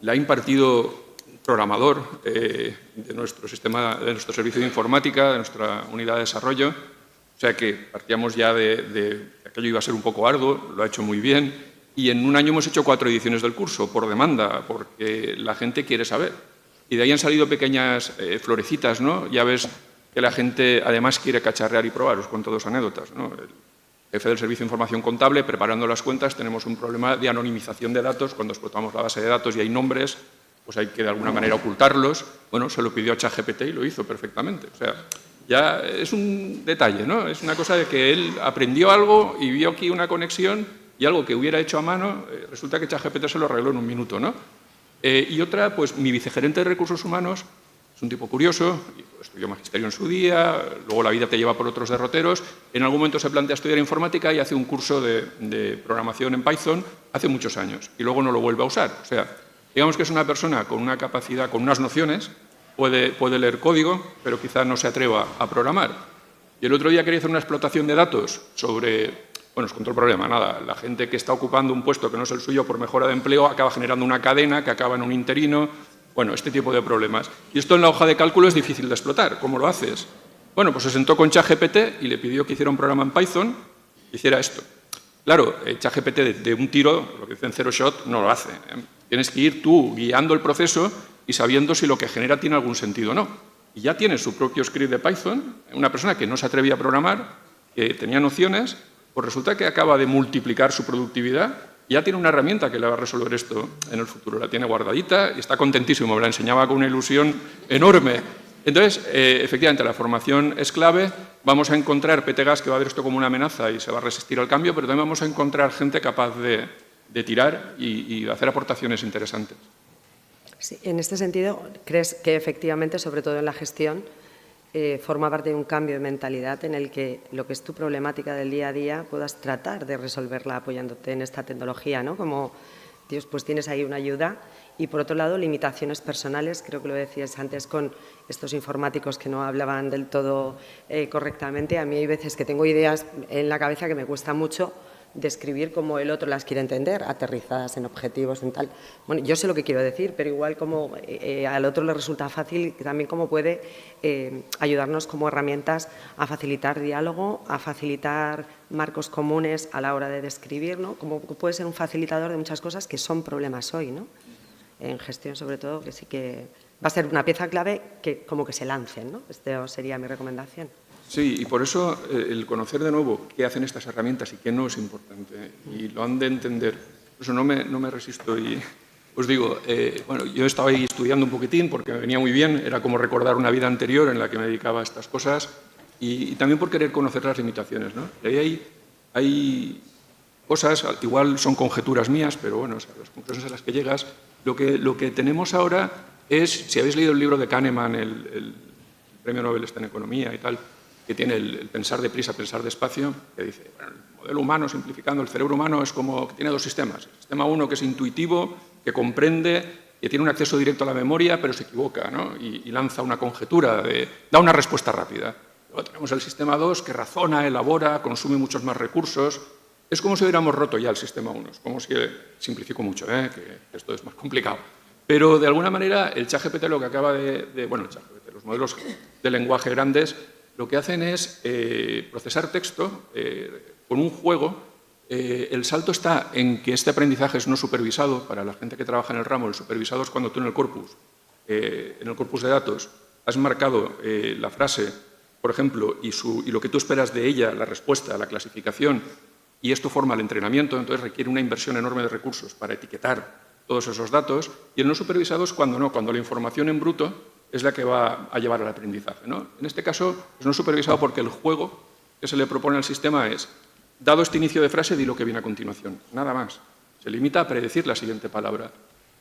La ha impartido un programador de nuestro servicio de informática, de nuestra unidad de desarrollo. O sea que partíamos ya de que aquello iba a ser un poco arduo, lo ha hecho muy bien. Y en un año hemos hecho 4 ediciones del curso, por demanda, porque la gente quiere saber. Y de ahí han salido pequeñas florecitas, ¿no? Ya ves que la gente además quiere cacharrear y probar. Os cuento 2 anécdotas, ¿no? El jefe del Servicio de Información Contable, preparando las cuentas, tenemos un problema de anonimización de datos. Cuando explotamos la base de datos y hay nombres, pues hay que de alguna manera ocultarlos. Bueno, se lo pidió a ChatGPT y lo hizo perfectamente. O sea, ya es un detalle, ¿no? Es una cosa de que él aprendió algo y vio aquí una conexión y algo que hubiera hecho a mano, resulta que ChatGPT se lo arregló en un minuto, ¿no? Y otra, pues mi vicegerente de Recursos Humanos es un tipo curioso, estudió magisterio en su día, luego la vida te lleva por otros derroteros, en algún momento se plantea estudiar informática y hace un curso de programación en Python hace muchos años y luego no lo vuelve a usar. O sea, digamos que es una persona con una capacidad, con unas nociones, puede leer código, pero quizá no se atreva a programar. Y el otro día quería hacer una explotación de datos sobre... Bueno, os contó el problema, nada. La gente que está ocupando un puesto que no es el suyo por mejora de empleo acaba generando una cadena que acaba en un interino. Bueno, este tipo de problemas. Y esto en la hoja de cálculo es difícil de explotar. ¿Cómo lo haces? Bueno, pues se sentó con ChatGPT y le pidió que hiciera un programa en Python que hiciera esto. Claro, ChatGPT de un tiro, lo que dicen zero shot, no lo hace. Tienes que ir tú guiando el proceso y sabiendo si lo que genera tiene algún sentido o no. Y ya tiene su propio script de Python, una persona que no se atrevía a programar, que tenía nociones. Pues resulta que acaba de multiplicar su productividad y ya tiene una herramienta que le va a resolver esto en el futuro. La tiene guardadita y está contentísimo, me la enseñaba con una ilusión enorme. Entonces, efectivamente, la formación es clave. Vamos a encontrar PTGAS que va a ver esto como una amenaza y se va a resistir al cambio, pero también vamos a encontrar gente capaz de tirar y hacer aportaciones interesantes. Sí, en este sentido, ¿crees que efectivamente, sobre todo en la gestión, forma parte de un cambio de mentalidad en el que lo que es tu problemática del día a día puedas tratar de resolverla apoyándote en esta tecnología, ¿no? Como, Dios, pues tienes ahí una ayuda. Y, por otro lado, limitaciones personales. Creo que lo decías antes con estos informáticos que no hablaban del todo correctamente. A mí hay veces que tengo ideas en la cabeza que me cuesta mucho describir cómo el otro las quiere entender, aterrizadas en objetivos, en tal. Bueno, yo sé lo que quiero decir, pero igual como al otro le resulta fácil, también cómo puede ayudarnos como herramientas a facilitar diálogo, a facilitar marcos comunes a la hora de describir, ¿no? Como puede ser un facilitador de muchas cosas que son problemas hoy, ¿no? En gestión, sobre todo, que sí que va a ser una pieza clave que como que se lancen, ¿no? Esta sería mi recomendación. Sí, y por eso el conocer de nuevo qué hacen estas herramientas y qué no es importante, y lo han de entender. Por eso no me resisto y os digo, bueno, yo estaba ahí estudiando un poquitín porque me venía muy bien, era como recordar una vida anterior en la que me dedicaba a estas cosas y también por querer conocer las limitaciones, ¿no? Y ahí hay cosas, igual son conjeturas mías, pero bueno, o sea, las conclusiones a las que llegas, lo que tenemos ahora es, si habéis leído el libro de Kahneman, el premio Nobel está en Economía y tal, que tiene el pensar deprisa, pensar despacio, que dice, bueno, el modelo humano, simplificando, el cerebro humano es como que tiene dos sistemas. El sistema 1, que es intuitivo, que comprende, que tiene un acceso directo a la memoria, pero se equivoca, ¿no? Y lanza una conjetura, da una respuesta rápida. Luego tenemos el sistema 2, que razona, elabora, consume muchos más recursos. Es como si hubiéramos roto ya el sistema 1. Es como si, simplifico mucho, que esto es más complicado. Pero, de alguna manera, el ChatGPT lo que acaba bueno, el ChatGPT, los modelos de lenguaje grandes, lo que hacen es procesar texto con un juego. El salto está en que este aprendizaje es no supervisado. Para la gente que trabaja en el ramo, el supervisado es cuando tú en el corpus de datos, has marcado la frase, por ejemplo, y lo que tú esperas de ella, la respuesta, la clasificación, y esto forma el entrenamiento, entonces requiere una inversión enorme de recursos para etiquetar todos esos datos, y el no supervisado es cuando la información en bruto es la que va a llevar al aprendizaje, ¿no? En este caso es no supervisado porque el juego que se le propone al sistema es, dado este inicio de frase, di lo que viene a continuación, nada más. Se limita a predecir la siguiente palabra.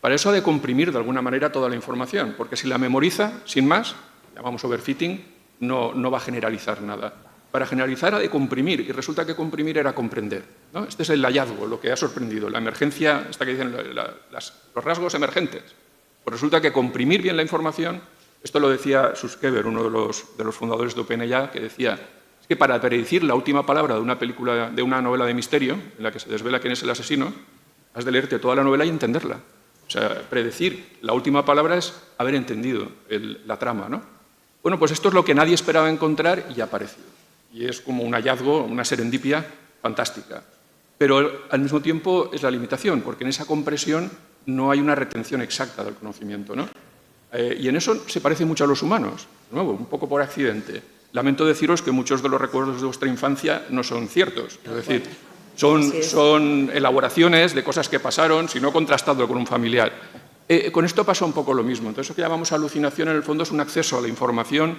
Para eso ha de comprimir de alguna manera toda la información, porque si la memoriza, sin más, llamamos overfitting, no va a generalizar nada. Para generalizar ha de comprimir, y resulta que comprimir era comprender, ¿no? Este es el hallazgo, lo que ha sorprendido, la emergencia, esta que dicen los rasgos emergentes. Pues resulta que comprimir bien la información, esto lo decía Suskever, uno de los fundadores de OpenAI, que decía, es que para predecir la última palabra de una película, de una novela de misterio, en la que se desvela quién es el asesino, has de leerte toda la novela y entenderla. O sea, predecir la última palabra es haber entendido la trama, ¿no? Bueno, pues esto es lo que nadie esperaba encontrar y ha aparecido. Y es como un hallazgo, una serendipia fantástica. Pero al mismo tiempo es la limitación, porque en esa compresión no hay una retención exacta del conocimiento, ¿no? Y en eso se parece mucho a los humanos, de nuevo, un poco por accidente. Lamento deciros que muchos de los recuerdos de vuestra infancia no son ciertos, es decir, son elaboraciones de cosas que pasaron, si no contrastado con un familiar. Con esto pasa un poco lo mismo. Entonces, lo que llamamos alucinación, en el fondo, es un acceso a la información,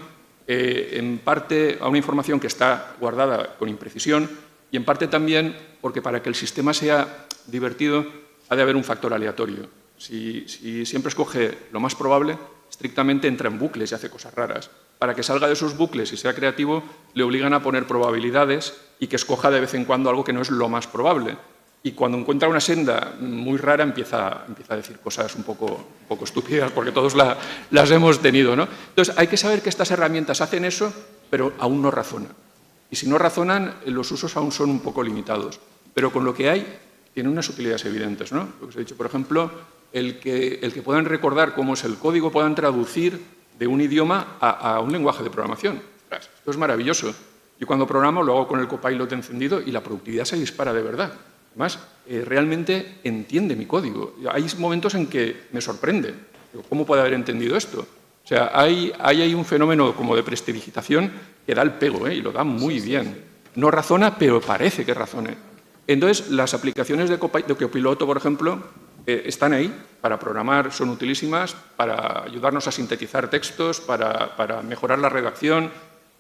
en parte a una información que está guardada con imprecisión y en parte también porque para que el sistema sea divertido ha de haber un factor aleatorio. Si siempre escoge lo más probable, estrictamente entra en bucles y hace cosas raras. Para que salga de esos bucles y sea creativo, le obligan a poner probabilidades y que escoja de vez en cuando algo que no es lo más probable. Y cuando encuentra una senda muy rara empieza a decir cosas un poco estúpidas, porque todos las hemos tenido, ¿no? Entonces, hay que saber que estas herramientas hacen eso, pero aún no razonan. Y si no razonan, los usos aún son un poco limitados. Pero con lo que hay, tienen unas utilidades evidentes, ¿no? Lo que os he dicho, por ejemplo, el que puedan recordar cómo es el código, puedan traducir de un idioma a un lenguaje de programación. Esto es maravilloso. Yo cuando programo lo hago con el Copilot encendido y la productividad se dispara de verdad. Además, realmente entiende mi código. Hay momentos en que me sorprende. ¿Cómo puede haber entendido esto? O sea, hay un fenómeno como de prestidigitación que da el pego, y lo da muy bien. No razona, pero parece que razone. Entonces, las aplicaciones de Copiloto, por ejemplo, están ahí para programar, son utilísimas para ayudarnos a sintetizar textos, para mejorar la redacción,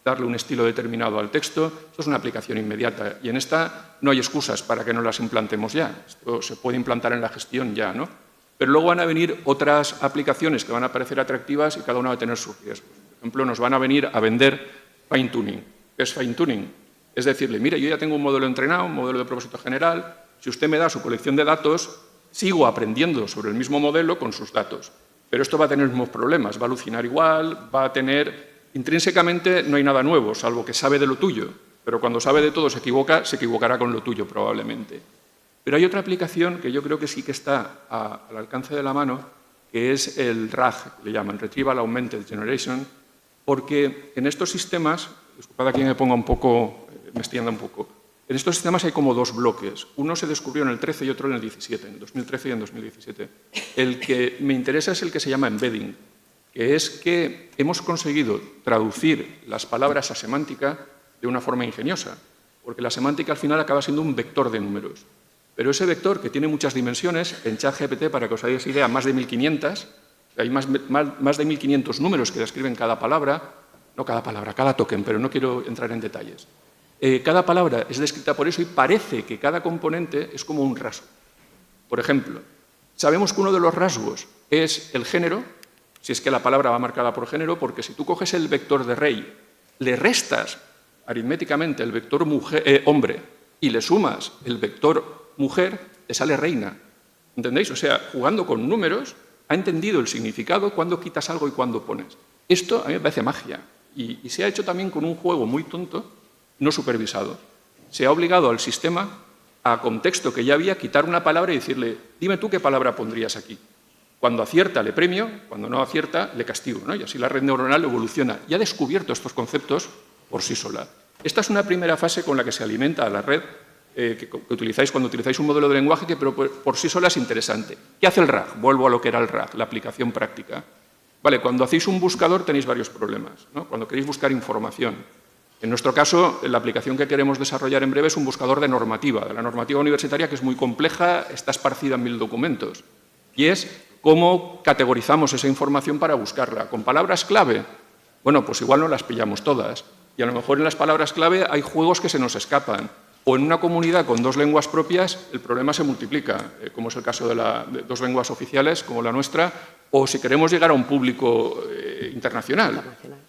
darle un estilo determinado al texto. Esto es una aplicación inmediata y en esta no hay excusas para que no las implantemos ya. Esto se puede implantar en la gestión ya, ¿no? Pero luego van a venir otras aplicaciones que van a parecer atractivas y cada una va a tener sus riesgos. Por ejemplo, nos van a venir a vender fine tuning. ¿Qué es fine tuning? Es decirle, mire, yo ya tengo un modelo entrenado, un modelo de propósito general, si usted me da su colección de datos, sigo aprendiendo sobre el mismo modelo con sus datos. Pero esto va a tener los mismos problemas, va a alucinar igual, va a tener... Intrínsecamente no hay nada nuevo, salvo que sabe de lo tuyo, pero cuando sabe de todo se equivocará con lo tuyo probablemente. Pero hay otra aplicación que yo creo que sí que está al alcance de la mano, que es el RAG, le llaman, Retrieval Augmented Generation, porque en estos sistemas, disculpad aquí me ponga un poco, me extienda un poco, en estos sistemas hay como dos bloques. Uno se descubrió en el 13 y otro en el 17, en 2013 y en 2017. El que me interesa es el que se llama embedding, que es que hemos conseguido traducir las palabras a semántica de una forma ingeniosa, porque la semántica al final acaba siendo un vector de números. Pero ese vector, que tiene muchas dimensiones, en ChatGPT, para que os hagáis idea, más de 1.500, hay más de 1.500 números que describen cada palabra, cada token, pero no quiero entrar en detalles. Cada palabra es descrita por eso y parece que cada componente es como un rasgo. Por ejemplo, sabemos que uno de los rasgos es el género, si es que la palabra va marcada por género, porque si tú coges el vector de rey, le restas aritméticamente el vector hombre y le sumas el vector mujer, te sale reina. ¿Entendéis? O sea, jugando con números, ha entendido el significado cuando quitas algo y cuando pones. Esto a mí me parece magia y se ha hecho también con un juego muy tonto, no supervisado. Se ha obligado al sistema a contexto que ya había, quitar una palabra y decirle, dime tú qué palabra pondrías aquí. Cuando acierta le premio, cuando no acierta le castigo, ¿no? Y así la red neuronal evoluciona y ha descubierto estos conceptos por sí sola. Esta es una primera fase con la que se alimenta a la red que utilizáis cuando utilizáis un modelo de lenguaje que pero por sí sola es interesante. ¿Qué hace el RAG? Vuelvo a lo que era el RAG, la aplicación práctica. Vale, cuando hacéis un buscador tenéis varios problemas, ¿no? Cuando queréis buscar información. En nuestro caso, la aplicación que queremos desarrollar en breve es un buscador de la normativa universitaria, que es muy compleja, está esparcida en 1000 documentos. Y es cómo categorizamos esa información para buscarla. ¿Con palabras clave? Bueno, pues igual no las pillamos todas. Y a lo mejor en las palabras clave hay juegos que se nos escapan. O en una comunidad con dos lenguas propias, el problema se multiplica, como es el caso de dos lenguas oficiales, como la nuestra, o si queremos llegar a un público internacional.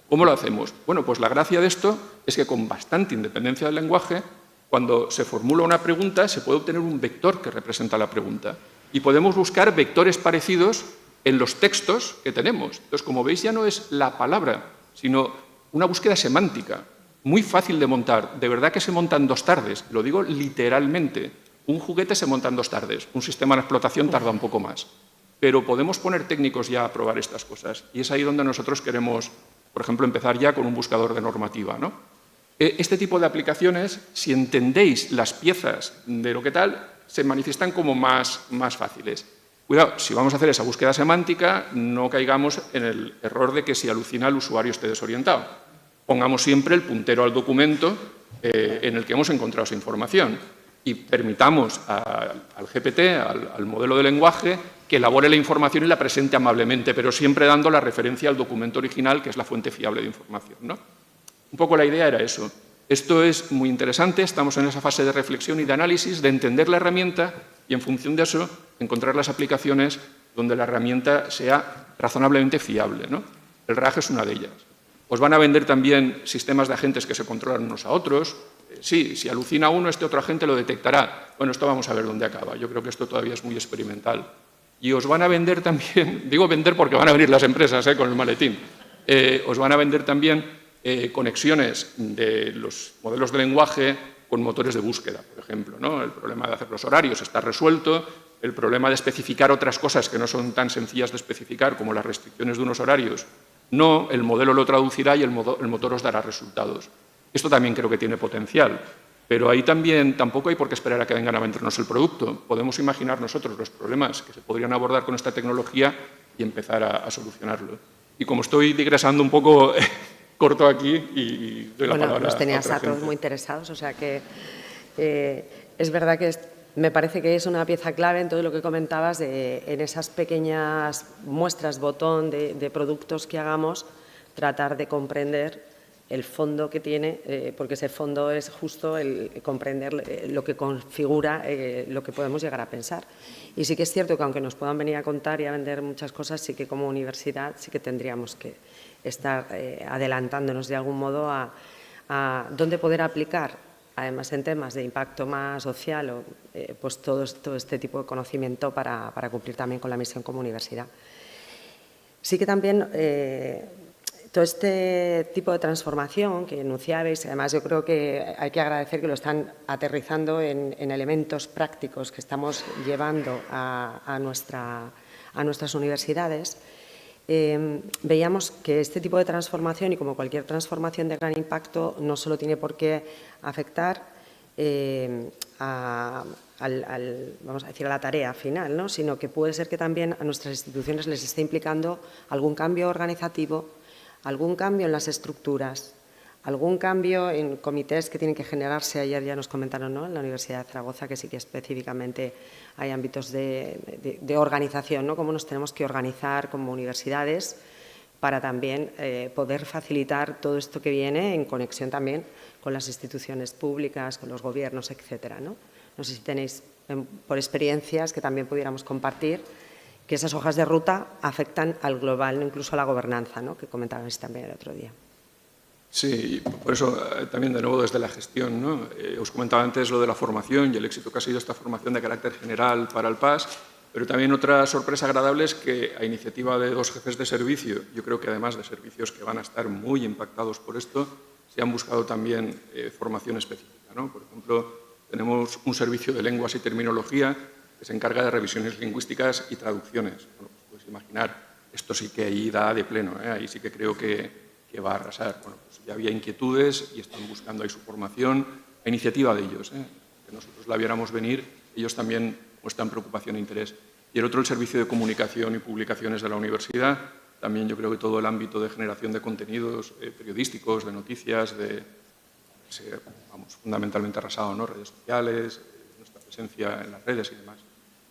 ¿Cómo lo hacemos? Bueno, pues la gracia de esto es que con bastante independencia del lenguaje, cuando se formula una pregunta, se puede obtener un vector que representa la pregunta. Y podemos buscar vectores parecidos en los textos que tenemos. Entonces, como veis, ya no es la palabra, sino una búsqueda semántica. Muy fácil de montar, de verdad que se monta en 2 tardes, lo digo literalmente. Un juguete se monta en 2 tardes, un sistema de explotación tarda un poco más. Pero podemos poner técnicos ya a probar estas cosas y es ahí donde nosotros queremos, por ejemplo, empezar ya con un buscador de normativa, ¿no? Este tipo de aplicaciones, si entendéis las piezas de lo que tal, se manifiestan como más fáciles. Cuidado, si vamos a hacer esa búsqueda semántica, no caigamos en el error de que si alucina el usuario esté desorientado. Pongamos siempre el puntero al documento en el que hemos encontrado esa información y permitamos al GPT, al modelo de lenguaje, que elabore la información y la presente amablemente, pero siempre dando la referencia al documento original, que es la fuente fiable de información, ¿no? Un poco la idea era eso. Esto es muy interesante, estamos en esa fase de reflexión y de análisis, de entender la herramienta y, en función de eso, encontrar las aplicaciones donde la herramienta sea razonablemente fiable, ¿no? El RAG es una de ellas. Os van a vender también sistemas de agentes que se controlan unos a otros. Sí, si alucina uno, este otro agente lo detectará. Bueno, esto vamos a ver dónde acaba. Yo creo que esto todavía es muy experimental. Y os van a vender también, digo vender porque van a venir las empresas con el maletín, os van a vender también conexiones de los modelos de lenguaje con motores de búsqueda, por ejemplo, ¿no? El problema de hacer los horarios está resuelto, el problema de especificar otras cosas que no son tan sencillas de especificar como las restricciones de unos horarios. No, el modelo lo traducirá y el motor os dará resultados. Esto también creo que tiene potencial, pero ahí también tampoco hay por qué esperar a que vengan a vendernos el producto. Podemos imaginar nosotros los problemas que se podrían abordar con esta tecnología y empezar a solucionarlo. Y como estoy digresando un poco, corto aquí y doy la palabra a otra gente. Nos tenías a todos muy interesados, o sea que es verdad que me parece que es una pieza clave en todo lo que comentabas, en esas pequeñas muestras botón de productos que hagamos, tratar de comprender el fondo que tiene, porque ese fondo es justo el comprender lo que configura lo que podemos llegar a pensar. Y sí que es cierto que aunque nos puedan venir a contar y a vender muchas cosas, sí que como universidad sí que tendríamos que estar adelantándonos de algún modo a dónde poder aplicar, además en temas de impacto más social, pues todo este tipo de conocimiento para cumplir también con la misión como universidad. Sí que también todo este tipo de transformación que enunciabais, además yo creo que hay que agradecer que lo están aterrizando en elementos prácticos que estamos llevando a nuestras universidades. Veíamos que este tipo de transformación, y como cualquier transformación de gran impacto, no solo tiene por qué afectar vamos a decir, a la tarea final, ¿no? Sino que puede ser que también a nuestras instituciones les esté implicando algún cambio organizativo, algún cambio en las estructuras, algún cambio en comités que tienen que generarse. Ayer ya nos comentaron, ¿no?, en la Universidad de Zaragoza, que sí que específicamente hay ámbitos de organización, ¿no?, cómo nos tenemos que organizar como universidades para también poder facilitar todo esto que viene en conexión también con las instituciones públicas, con los gobiernos, etcétera, ¿no? No sé si tenéis, por experiencias que también pudiéramos compartir, que esas hojas de ruta afectan al global, incluso a la gobernanza, ¿no?, que comentabais también el otro día. Sí, por eso también de nuevo desde la gestión, ¿no? Os comentaba antes lo de la formación y el éxito que ha sido esta formación de carácter general para el PAS, pero también otra sorpresa agradable es que a iniciativa de 2 jefes de servicio, yo creo que además de servicios que van a estar muy impactados por esto, se han buscado también formación específica, ¿no? Por ejemplo, tenemos un servicio de lenguas y terminología que se encarga de revisiones lingüísticas y traducciones. Bueno, pues puedes imaginar, esto sí que ahí da de pleno, ahí sí que creo que va a arrasar. Bueno, pues ya había inquietudes y están buscando ahí su formación a iniciativa de ellos, que nosotros la viéramos venir, ellos también muestran preocupación e interés. Y el otro, el servicio de comunicación y publicaciones de la universidad, también yo creo que todo el ámbito de generación de contenidos periodísticos, de noticias, vamos, fundamentalmente arrasado, ¿no?, redes sociales, nuestra presencia en las redes y demás.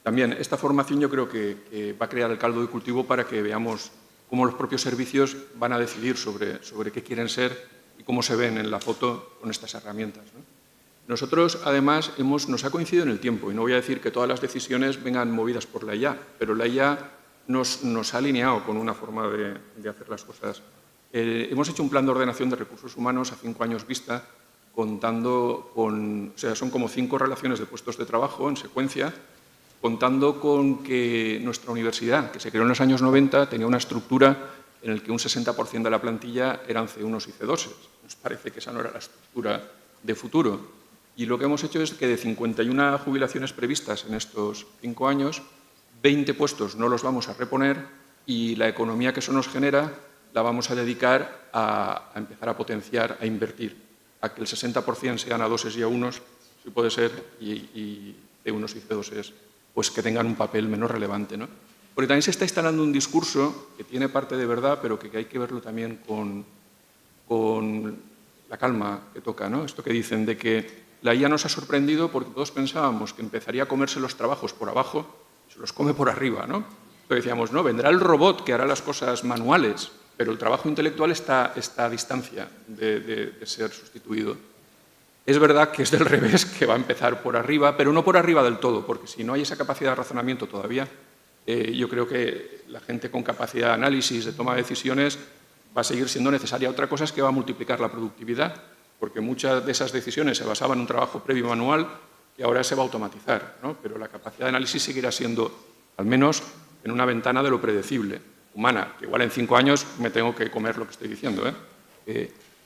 También esta formación yo creo que va a crear el caldo de cultivo para que veamos cómo los propios servicios van a decidir sobre qué quieren ser y cómo se ven en la foto con estas herramientas, ¿no? Nosotros, además, nos ha coincidido en el tiempo, y no voy a decir que todas las decisiones vengan movidas por la IA, pero la IA nos ha alineado con una forma de hacer las cosas. Hemos hecho un plan de ordenación de recursos humanos a 5 años vista, contando con, o sea, son como 5 relaciones de puestos de trabajo en secuencia, contando con que nuestra universidad, que se creó en los años 90, tenía una estructura en la que un 60% de la plantilla eran C1s y C2s. Nos parece que esa no era la estructura de futuro. Y lo que hemos hecho es que de 51 jubilaciones previstas en estos 5 años, 20 puestos no los vamos a reponer y la economía que eso nos genera la vamos a dedicar a empezar a potenciar, a invertir, a que el 60% sean A2s y A1s, si puede ser, y C1s y C2s, pues que tengan un papel menos relevante, ¿no? Porque también se está instalando un discurso que tiene parte de verdad, pero que hay que verlo también con la calma que toca, ¿no? Esto que dicen de que la IA nos ha sorprendido porque todos pensábamos que empezaría a comerse los trabajos por abajo y se los come por arriba, ¿no? Pero decíamos, no, vendrá el robot que hará las cosas manuales, pero el trabajo intelectual está a distancia de ser sustituido. Es verdad que es del revés, que va a empezar por arriba, pero no por arriba del todo, porque si no hay esa capacidad de razonamiento todavía, yo creo que la gente con capacidad de análisis, de toma de decisiones, va a seguir siendo necesaria. Otra cosa es que va a multiplicar la productividad, porque muchas de esas decisiones se basaban en un trabajo previo manual y ahora se va a automatizar, ¿no? Pero la capacidad de análisis seguirá siendo, al menos, en una ventana de lo predecible, humana, que igual en 5 años me tengo que comer lo que estoy diciendo,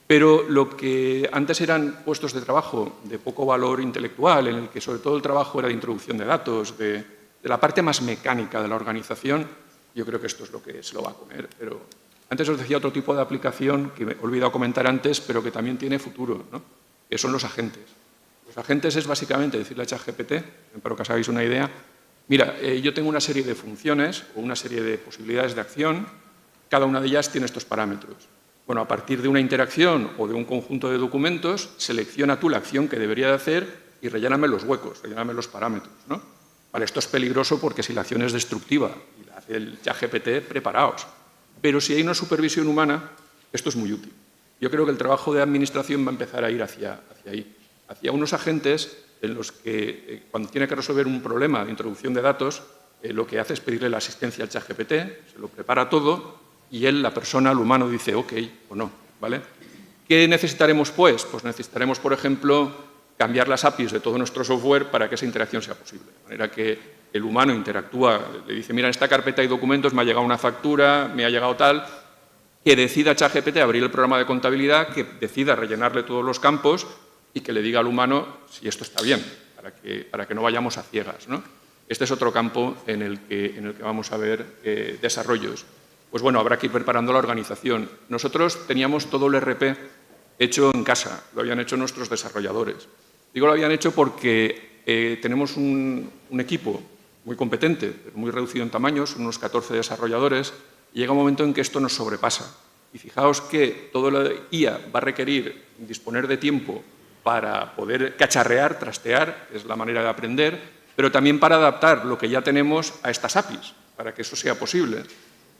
pero lo que antes eran puestos de trabajo de poco valor intelectual, en el que sobre todo el trabajo era de introducción de datos, de la parte más mecánica de la organización, yo creo que esto es lo que se lo va a comer. Pero antes os decía otro tipo de aplicación que me he olvidado comentar antes, pero que también tiene futuro, ¿no?, que son los agentes. Los agentes es básicamente decirle a ChatGPT, para que os hagáis una idea, mira, yo tengo una serie de funciones o una serie de posibilidades de acción, cada una de ellas tiene estos parámetros. Bueno, a partir de una interacción o de un conjunto de documentos, selecciona tú la acción que debería de hacer y relléname los huecos, relléname los parámetros, ¿no? Vale, esto es peligroso porque si la acción es destructiva y la hace el ChatGPT, preparaos. Pero si hay una supervisión humana, esto es muy útil. Yo creo que el trabajo de administración va a empezar a ir hacia ahí, hacia unos agentes en los que cuando tiene que resolver un problema de introducción de datos, lo que hace es pedirle la asistencia al ChatGPT, se lo prepara todo y él, la persona, el humano, dice ok o no, ¿vale? ¿Qué necesitaremos, pues? Pues necesitaremos, por ejemplo, cambiar las APIs de todo nuestro software para que esa interacción sea posible. De manera que el humano interactúa, le dice, mira, en esta carpeta hay documentos, me ha llegado una factura, me ha llegado tal, que decida ChatGPT abrir el programa de contabilidad, que decida rellenarle todos los campos y que le diga al humano si esto está bien, para que no vayamos a ciegas, ¿no? Este es otro campo en el que vamos a ver desarrollos. Pues bueno, habrá que ir preparando la organización. Nosotros teníamos todo el RP hecho en casa, lo habían hecho nuestros desarrolladores. Digo lo habían hecho porque tenemos un equipo muy competente, pero muy reducido en tamaño, son unos 14 desarrolladores, y llega un momento en que esto nos sobrepasa. Y fijaos que todo la IA va a requerir disponer de tiempo para poder cacharrear, trastear, es la manera de aprender, pero también para adaptar lo que ya tenemos a estas APIs, para que eso sea posible.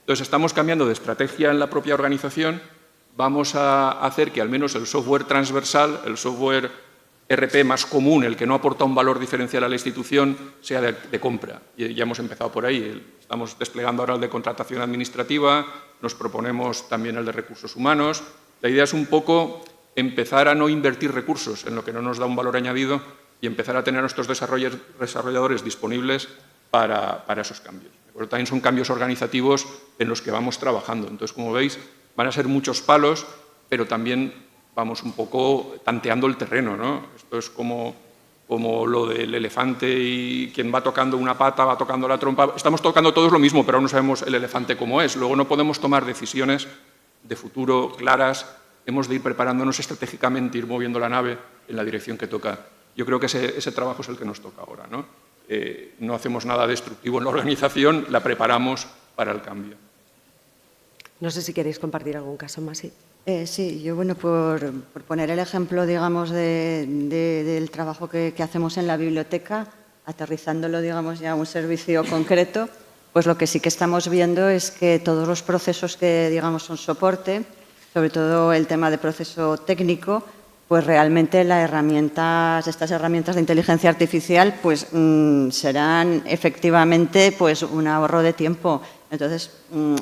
Entonces, estamos cambiando de estrategia en la propia organización, vamos a hacer que al menos el software transversal, el software RP más común, el que no aporta un valor diferencial a la institución, sea de compra. Y ya hemos empezado por ahí. Estamos desplegando ahora el de contratación administrativa, nos proponemos también el de recursos humanos. La idea es un poco empezar a no invertir recursos en lo que no nos da un valor añadido y empezar a tener a nuestros desarrolladores disponibles para esos cambios. Pero también son cambios organizativos en los que vamos trabajando. Entonces, como veis, van a ser muchos palos, pero también vamos un poco tanteando el terreno, ¿no? Esto es como lo del elefante y quien va tocando una pata, va tocando la trompa. Estamos tocando todos lo mismo, pero aún no sabemos el elefante cómo es. Luego no podemos tomar decisiones de futuro claras. Hemos de ir preparándonos estratégicamente, ir moviendo la nave en la dirección que toca. Yo creo que ese trabajo es el que nos toca ahora, ¿no? No hacemos nada destructivo en la organización, la preparamos para el cambio. No sé si queréis compartir algún caso más. Sí, yo, bueno, por poner el ejemplo, digamos, del trabajo que hacemos en la biblioteca, aterrizándolo, digamos, ya a un servicio concreto, pues lo que sí que estamos viendo es que todos los procesos que, digamos, son soporte, sobre todo el tema de proceso técnico, pues realmente estas herramientas de inteligencia artificial pues serán efectivamente pues un ahorro de tiempo. Entonces,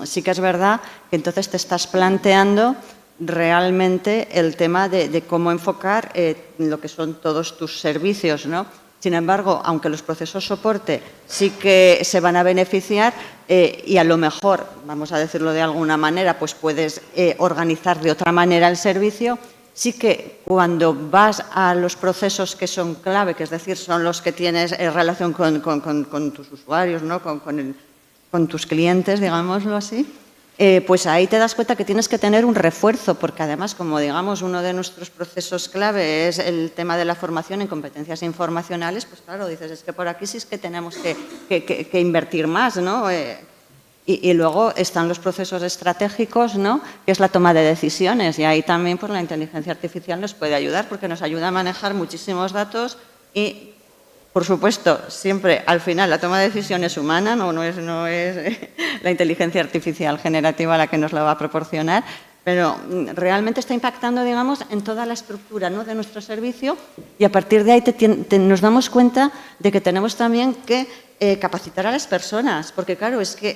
sí que es verdad que entonces te estás planteando realmente el tema de cómo enfocar lo que son todos tus servicios, ¿no? Sin embargo, aunque los procesos soporte sí que se van a beneficiar y a lo mejor, vamos a decirlo de alguna manera, pues puedes organizar de otra manera el servicio, sí que cuando vas a los procesos que son clave, que es decir, son los que tienes relación con tus usuarios, ¿no? con tus clientes, digámoslo así, pues ahí te das cuenta que tienes que tener un refuerzo, porque además, como digamos, uno de nuestros procesos clave es el tema de la formación en competencias informacionales, pues claro, dices, es que por aquí sí es que tenemos que invertir más, ¿no? Y luego están los procesos estratégicos, ¿no? Que es la toma de decisiones, y ahí también pues, la inteligencia artificial nos puede ayudar, porque nos ayuda a manejar muchísimos datos y, por supuesto, siempre al final la toma de decisiones humana, no es la inteligencia artificial generativa la que nos la va a proporcionar, pero realmente está impactando, digamos, en toda la estructura, ¿no? de nuestro servicio, y a partir de ahí nos damos cuenta de que tenemos también que capacitar a las personas, porque claro, es que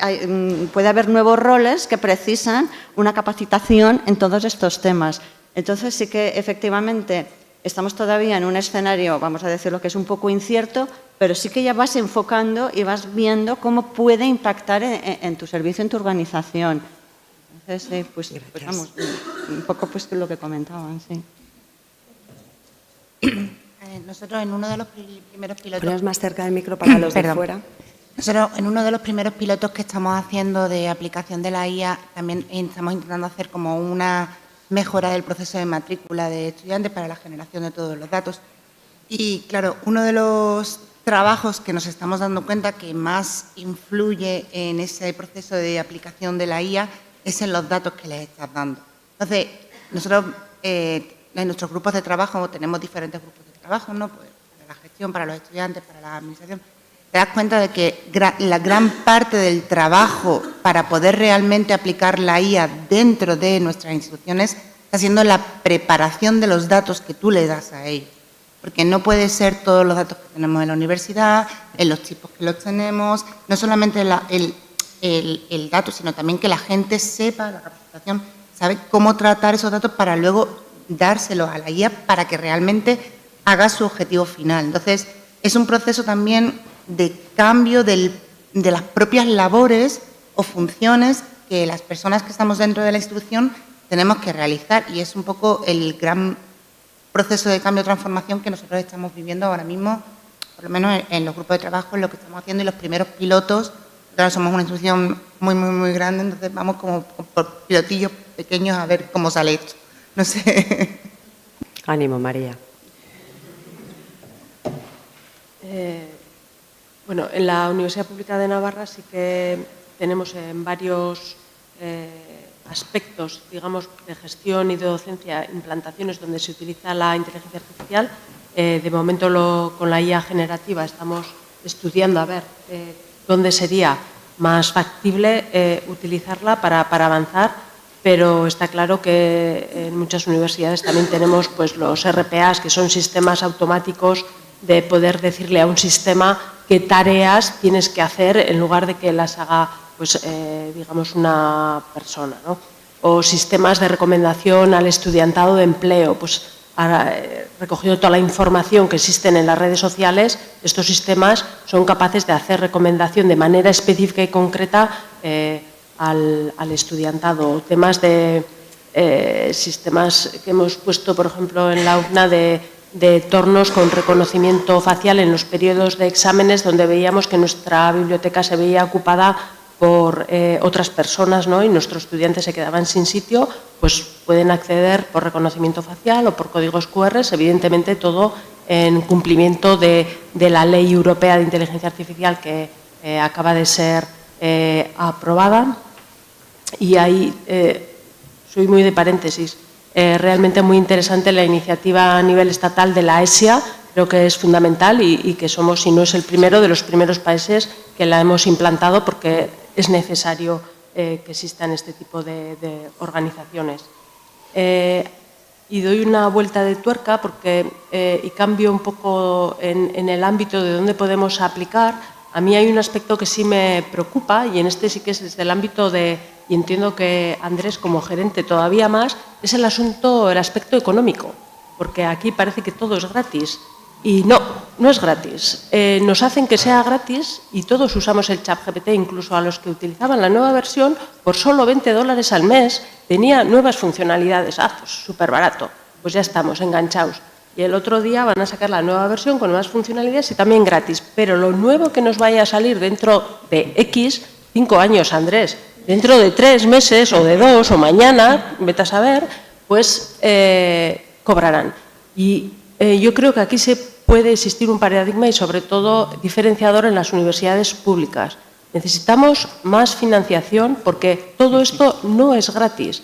puede haber nuevos roles que precisan una capacitación en todos estos temas. Entonces sí que efectivamente estamos todavía en un escenario, vamos a decirlo, que es un poco incierto, pero sí que ya vas enfocando y vas viendo cómo puede impactar en tu servicio, en tu organización. Entonces, pues vamos, un poco pues lo que comentaban, sí. Nosotros en uno de los primeros pilotos... Poneros más cerca del micro para los de fuera. Nosotros en uno de los primeros pilotos que estamos haciendo de aplicación de la IA también estamos intentando hacer como una mejora del proceso de matrícula de estudiantes para la generación de todos los datos. Y claro, uno de los trabajos que nos estamos dando cuenta que más influye en ese proceso de aplicación de la IA es en los datos que les estás dando. Entonces, nosotros en nuestros grupos de trabajo tenemos diferentes grupos de trabajo, ¿no? Pues para la gestión, para los estudiantes, para la administración. Te das cuenta de que la gran parte del trabajo para poder realmente aplicar la IA dentro de nuestras instituciones está siendo la preparación de los datos que tú le das a ellos. Porque no puede ser todos los datos que tenemos en la universidad, en los tipos que los tenemos, no solamente el dato, sino también que la gente sepa, la representación, sabe cómo tratar esos datos para luego dárselos a la guía para que realmente haga su objetivo final. Entonces, es un proceso también de cambio de las propias labores o funciones que las personas que estamos dentro de la institución tenemos que realizar, y es un poco el gran proceso de cambio o transformación que nosotros estamos viviendo ahora mismo, por lo menos en los grupos de trabajo, en lo que estamos haciendo y los primeros pilotos. Ahora somos una institución muy grande, entonces vamos como por pilotillos pequeños a ver cómo sale esto. No sé. Ánimo, María. Bueno, en la Universidad Pública de Navarra sí que tenemos en varios aspectos, digamos, de gestión y de docencia, implantaciones donde se utiliza la inteligencia artificial. De momento, con la IA generativa estamos estudiando a ver dónde sería más factible utilizarla para avanzar, pero está claro que en muchas universidades también tenemos pues, los RPAs, que son sistemas automáticos de poder decirle a un sistema qué tareas tienes que hacer en lugar de que las haga pues, digamos, una persona, ¿no? O sistemas de recomendación al estudiantado de empleo, pues ahora, recogiendo toda la información que existen en las redes sociales, estos sistemas son capaces de hacer recomendación de manera específica y concreta al estudiantado. Temas de sistemas que hemos puesto, por ejemplo, en la UNA de tornos con reconocimiento facial en los periodos de exámenes, donde veíamos que nuestra biblioteca se veía ocupada por otras personas, ¿no? Y nuestros estudiantes se quedaban sin sitio, pues pueden acceder por reconocimiento facial o por códigos QR, evidentemente todo en cumplimiento de la Ley Europea de Inteligencia Artificial que acaba de ser aprobada. Y ahí soy muy de paréntesis. Realmente muy interesante la iniciativa a nivel estatal de la ESIA, creo que es fundamental y que somos, si no es el primero, de los primeros países que la hemos implantado porque es necesario que existan este tipo de organizaciones. Y doy una vuelta de tuerca porque, y cambio un poco en el ámbito de dónde podemos aplicar. A mí hay un aspecto que sí me preocupa y en este sí que es desde el ámbito de, y entiendo que Andrés como gerente todavía más, es el aspecto económico, porque aquí parece que todo es gratis y no es gratis. Nos hacen que sea gratis y todos usamos el ChatGPT, incluso a los que utilizaban la nueva versión, por solo $20 al mes, tenía nuevas funcionalidades. Pues súper barato, pues ya estamos enganchados. Y el otro día van a sacar la nueva versión con nuevas funcionalidades y también gratis. Pero lo nuevo que nos vaya a salir dentro de 5 años, Andrés, dentro de 3 meses o de 2 o mañana, vete a saber, pues cobrarán. Y yo creo que aquí puede existir un paradigma y sobre todo diferenciador en las universidades públicas. Necesitamos más financiación porque todo esto no es gratis.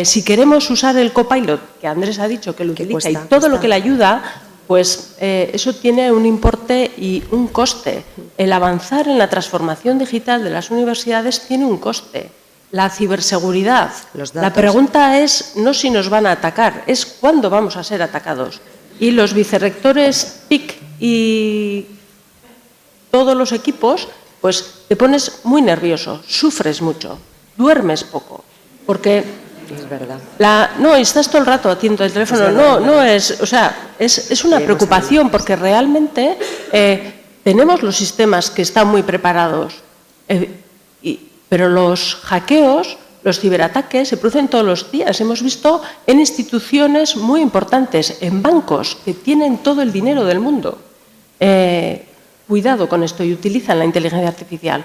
Si queremos usar el copilot, que Andrés ha dicho que lo utiliza, y todo lo que le ayuda, pues eso tiene un importe y un coste. El avanzar en la transformación digital de las universidades tiene un coste. La ciberseguridad, la pregunta es no si nos van a atacar, es cuándo vamos a ser atacados. Y los vicerrectores TIC y todos los equipos, pues te pones muy nervioso, sufres mucho, duermes poco, porque es verdad. No, estás todo el rato atiendo el teléfono. No es, o sea, es una preocupación porque realmente tenemos los sistemas que están muy preparados, pero los hackeos, los ciberataques se producen todos los días. Hemos visto en instituciones muy importantes, en bancos que tienen todo el dinero del mundo. Cuidado con esto y utilizan la inteligencia artificial.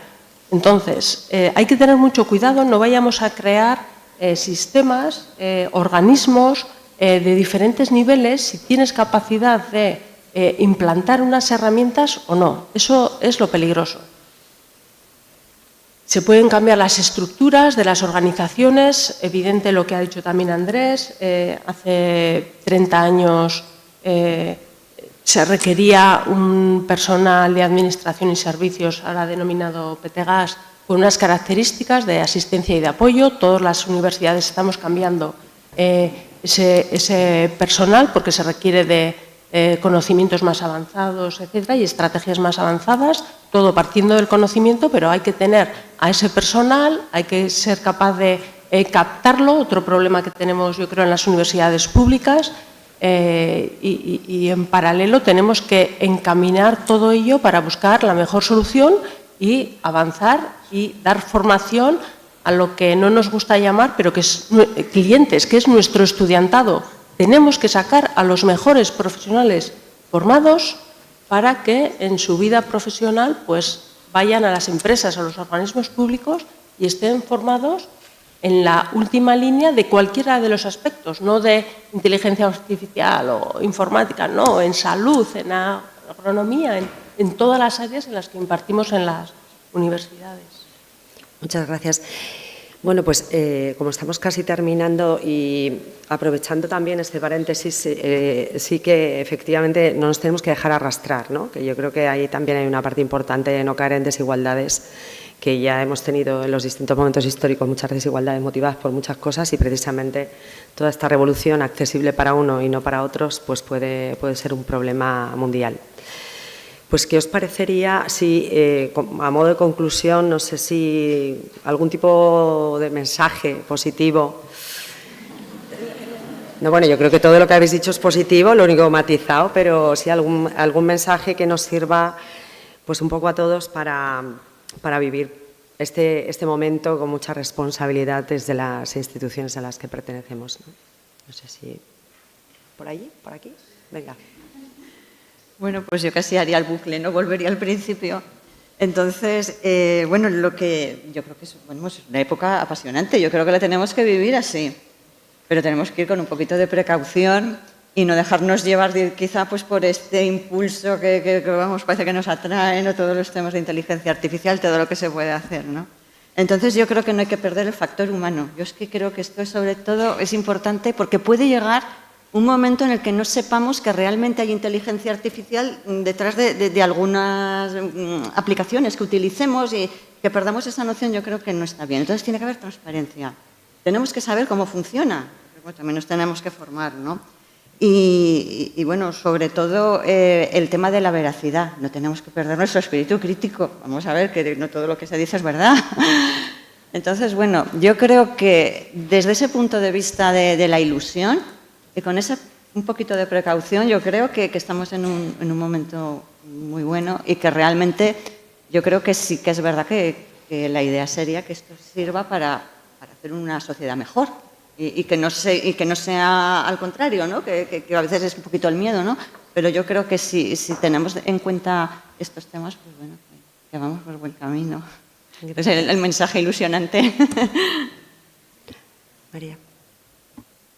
Entonces, hay que tener mucho cuidado, no vayamos a crear sistemas, organismos de diferentes niveles, si tienes capacidad de implantar unas herramientas o no. Eso es lo peligroso. Se pueden cambiar las estructuras de las organizaciones, evidente lo que ha dicho también Andrés. Hace 30 años se requería un personal de administración y servicios, ahora denominado PTGAS, con unas características de asistencia y de apoyo. Todas las universidades estamos cambiando ese personal, porque se requiere de conocimientos más avanzados, etcétera, y estrategias más avanzadas, todo partiendo del conocimiento, pero hay que tener a ese personal, hay que ser capaz de captarlo, otro problema que tenemos, yo creo, en las universidades públicas, y en paralelo tenemos que encaminar todo ello para buscar la mejor solución y avanzar y dar formación a lo que no nos gusta llamar, pero que es clientes, que es nuestro estudiantado. Tenemos que sacar a los mejores profesionales formados para que en su vida profesional pues, vayan a las empresas, a los organismos públicos y estén formados en la última línea de cualquiera de los aspectos, no de inteligencia artificial o informática, no, en salud, en agronomía, en todas las áreas en las que impartimos en las universidades. Muchas gracias. Bueno, pues como estamos casi terminando y aprovechando también este paréntesis, sí que efectivamente no nos tenemos que dejar arrastrar, ¿no? Que yo creo que ahí también hay una parte importante de no caer en desigualdades, que ya hemos tenido en los distintos momentos históricos muchas desigualdades motivadas por muchas cosas y precisamente toda esta revolución accesible para uno y no para otros pues puede ser un problema mundial. Pues, ¿qué os parecería si, a modo de conclusión, no sé si algún tipo de mensaje positivo? No, bueno, yo creo que todo lo que habéis dicho es positivo, lo único matizado, pero sí algún mensaje que nos sirva pues un poco a todos para vivir este momento con mucha responsabilidad desde las instituciones a las que pertenecemos, ¿no? No sé si... ¿Por allí? ¿Por aquí? Venga. Bueno, pues yo casi haría el bucle, ¿no? Volvería al principio. Entonces, bueno, lo que yo creo que es una época apasionante, yo creo que la tenemos que vivir así, pero tenemos que ir con un poquito de precaución y no dejarnos llevar quizá pues por este impulso que vamos, parece que nos atrae, ¿no? Todos los temas de inteligencia artificial, todo lo que se puede hacer, ¿no? Entonces yo creo que no hay que perder el factor humano. Yo es que creo que esto sobre todo es importante porque puede llegar un momento en el que no sepamos que realmente hay inteligencia artificial detrás de algunas aplicaciones que utilicemos y que perdamos esa noción, yo creo que no está bien. Entonces tiene que haber transparencia. Tenemos que saber cómo funciona, pero también nos tenemos que formar, ¿no? Y bueno, sobre todo el tema de la veracidad. No tenemos que perder nuestro espíritu crítico. Vamos a ver que no todo lo que se dice es verdad. Entonces, bueno, yo creo que desde ese punto de vista de la ilusión, y con ese un poquito de precaución, yo creo que estamos en un momento muy bueno y que realmente yo creo que sí que es verdad que la idea sería que esto sirva para hacer una sociedad mejor y que no sea al contrario, ¿no? Que a veces es un poquito el miedo, ¿no? Pero yo creo que si tenemos en cuenta estos temas, pues bueno, que vamos por buen camino. Es el mensaje ilusionante. María.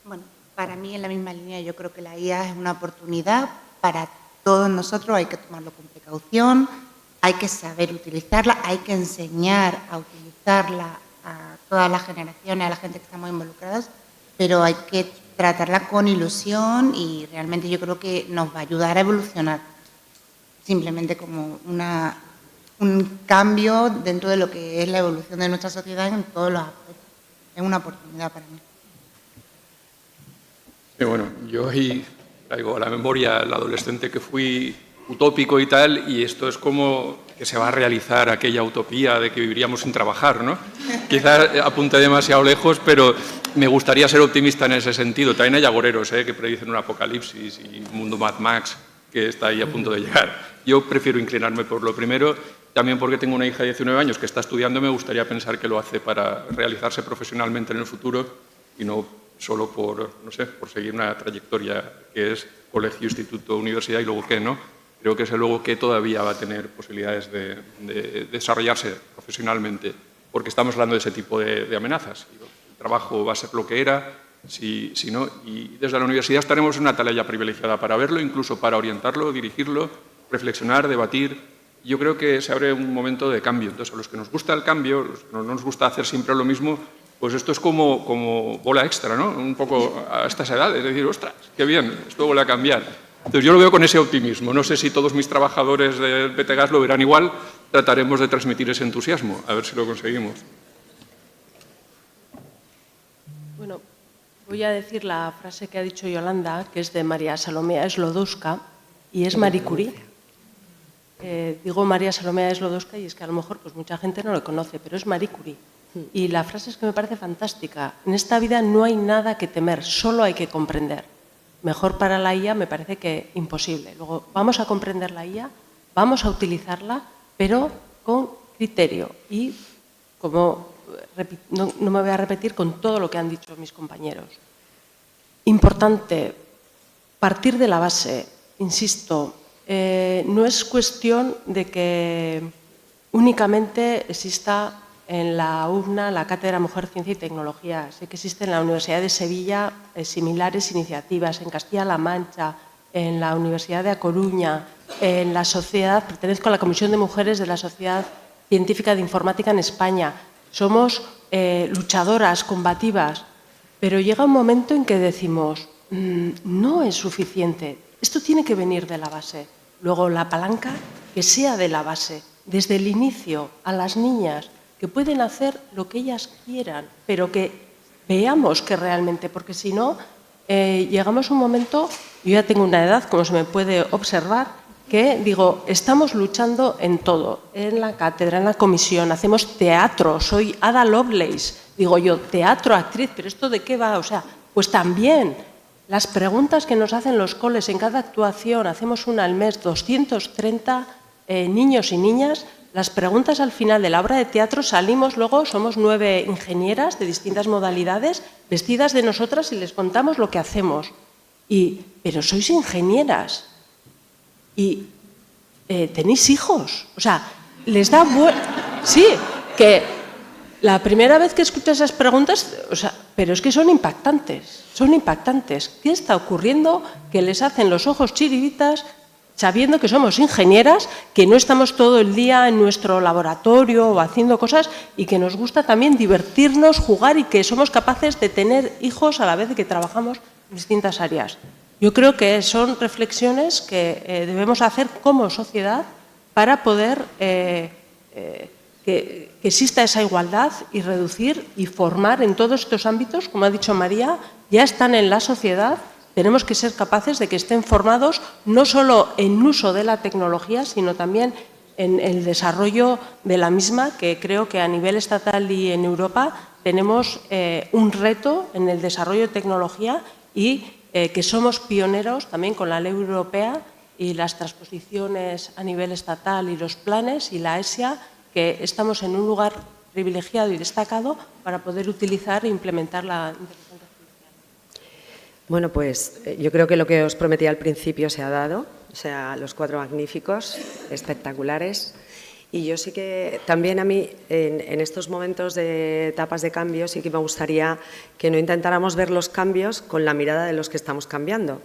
Bueno, para mí en la misma línea yo creo que la IA es una oportunidad para todos nosotros, hay que tomarlo con precaución, hay que saber utilizarla, hay que enseñar a utilizarla a todas las generaciones, a la gente que estamos involucradas, pero hay que tratarla con ilusión y realmente yo creo que nos va a ayudar a evolucionar, simplemente como un cambio dentro de lo que es la evolución de nuestra sociedad en todos los aspectos. Es una oportunidad para mí. Bueno, yo ahí traigo a la memoria el adolescente que fui utópico y tal, y esto es como que se va a realizar aquella utopía de que viviríamos sin trabajar, ¿no? Quizás apunte demasiado lejos, pero me gustaría ser optimista en ese sentido. También hay agoreros que predicen un apocalipsis y un mundo Mad Max que está ahí a punto de llegar. Yo prefiero inclinarme por lo primero, también porque tengo una hija de 19 años que está estudiando, me gustaría pensar que lo hace para realizarse profesionalmente en el futuro y no solo por, no sé, por seguir una trayectoria que es colegio, instituto, universidad y luego qué, ¿no? Creo que es el luego qué todavía va a tener posibilidades de desarrollarse profesionalmente, porque estamos hablando de ese tipo de amenazas. El trabajo va a ser lo que era, si no, y desde la universidad estaremos en una tarea privilegiada para verlo, incluso para orientarlo, dirigirlo, reflexionar, debatir. Yo creo que se abre un momento de cambio. Entonces, a los que nos gusta el cambio, a los que no nos gusta hacer siempre lo mismo, pues esto es como bola extra, ¿no? Un poco a estas edades, es decir, ostras, qué bien, esto vuelve a cambiar. Entonces yo lo veo con ese optimismo. No sé si todos mis trabajadores del PTGAS lo verán igual, trataremos de transmitir ese entusiasmo, a ver si lo conseguimos. Bueno, Voy a decir la frase que ha dicho Yolanda, que es de María Salomea Sklodowska, y es Marie Curie. Digo María Salomea Sklodowska y es que a lo mejor pues mucha gente no lo conoce, pero es Marie Curie. Y la frase es que me parece fantástica. En esta vida no hay nada que temer, solo hay que comprender. Mejor para la IA me parece que imposible. Luego, vamos a comprender la IA, vamos a utilizarla, pero con criterio. Y, como no me voy a repetir con todo lo que han dicho mis compañeros. Importante, partir de la base, insisto, no es cuestión de que únicamente exista en la UBNA la Cátedra Mujer, Ciencia y Tecnología. Sé que existen en la Universidad de Sevilla similares iniciativas, en Castilla-La Mancha, en la Universidad de A Coruña, en la sociedad, pertenezco a la Comisión de Mujeres de la Sociedad Científica de Informática en España. Somos luchadoras, combativas, pero llega un momento en que decimos, no es suficiente, esto tiene que venir de la base. Luego la palanca que sea de la base, desde el inicio, a las niñas, que pueden hacer lo que ellas quieran, pero que veamos que realmente, porque si no, llegamos a un momento, yo ya tengo una edad, como se me puede observar, que digo, estamos luchando en todo, en la cátedra, en la comisión, hacemos teatro, soy Ada Lovelace, digo yo, teatro, actriz, pero ¿esto de qué va? O sea, pues también las preguntas que nos hacen los coles en cada actuación, hacemos una al mes, 230 niños y niñas. Las preguntas al final de la obra de teatro salimos luego, somos 9 ingenieras de distintas modalidades, vestidas de nosotras y les contamos lo que hacemos. Pero sois ingenieras y tenéis hijos. O sea, les da... Sí, que la primera vez que escucho esas preguntas, o sea, pero es que son impactantes, son impactantes. ¿Qué está ocurriendo que les hacen los ojos chiribitas sabiendo que somos ingenieras, que no estamos todo el día en nuestro laboratorio o haciendo cosas y que nos gusta también divertirnos, jugar y que somos capaces de tener hijos a la vez que trabajamos en distintas áreas? Yo creo que son reflexiones que debemos hacer como sociedad para poder que exista esa igualdad y reducir y formar en todos estos ámbitos, como ha dicho María, ya están en la sociedad. Tenemos que ser capaces de que estén formados no solo en uso de la tecnología, sino también en el desarrollo de la misma, que creo que a nivel estatal y en Europa tenemos un reto en el desarrollo de tecnología y que somos pioneros también con la ley europea y las transposiciones a nivel estatal y los planes y la ESIA, que estamos en un lugar privilegiado y destacado para poder utilizar e implementar la inteligencia artificial. Bueno, pues yo creo que lo que os prometí al principio se ha dado, o sea, los 4 magníficos, espectaculares. Y yo sí que también a mí, en estos momentos de etapas de cambio, sí que me gustaría que no intentáramos ver los cambios con la mirada de los que estamos cambiando.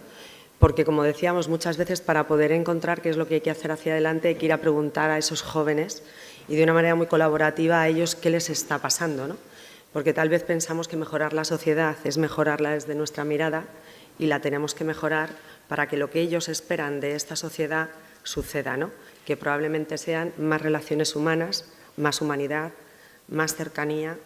Porque, como decíamos, muchas veces para poder encontrar qué es lo que hay que hacer hacia adelante hay que ir a preguntar a esos jóvenes y de una manera muy colaborativa a ellos qué les está pasando, ¿no? Porque tal vez pensamos que mejorar la sociedad es mejorarla desde nuestra mirada y la tenemos que mejorar para que lo que ellos esperan de esta sociedad suceda, ¿no? Que probablemente sean más relaciones humanas, más humanidad, más cercanía,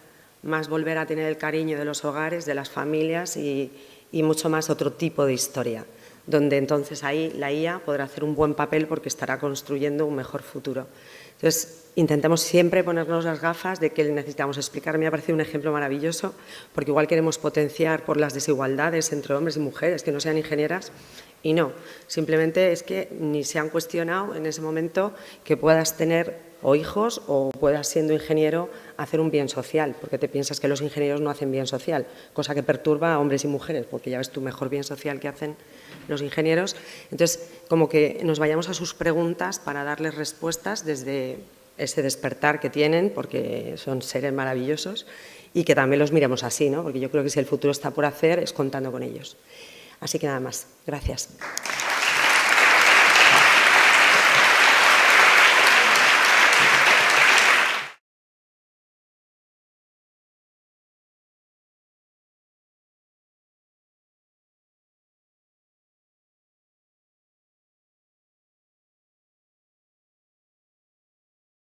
más volver a tener el cariño de los hogares, de las familias y mucho más otro tipo de historia, donde entonces ahí la IA podrá hacer un buen papel porque estará construyendo un mejor futuro. Entonces, intentemos siempre ponernos las gafas de qué necesitamos explicar. Me ha parecido un ejemplo maravilloso, porque igual queremos potenciar por las desigualdades entre hombres y mujeres, que no sean ingenieras, y no. Simplemente es que ni se han cuestionado en ese momento que puedas tener o hijos o puedas, siendo ingeniero, hacer un bien social, porque te piensas que los ingenieros no hacen bien social, cosa que perturba a hombres y mujeres, porque ya ves tú mejor bien social que hacen los ingenieros. Entonces, como que nos vayamos a sus preguntas para darles respuestas desde ese despertar que tienen, porque son seres maravillosos, y que también los miremos así, ¿no? Porque yo creo que si el futuro está por hacer es contando con ellos. Así que nada más. Gracias.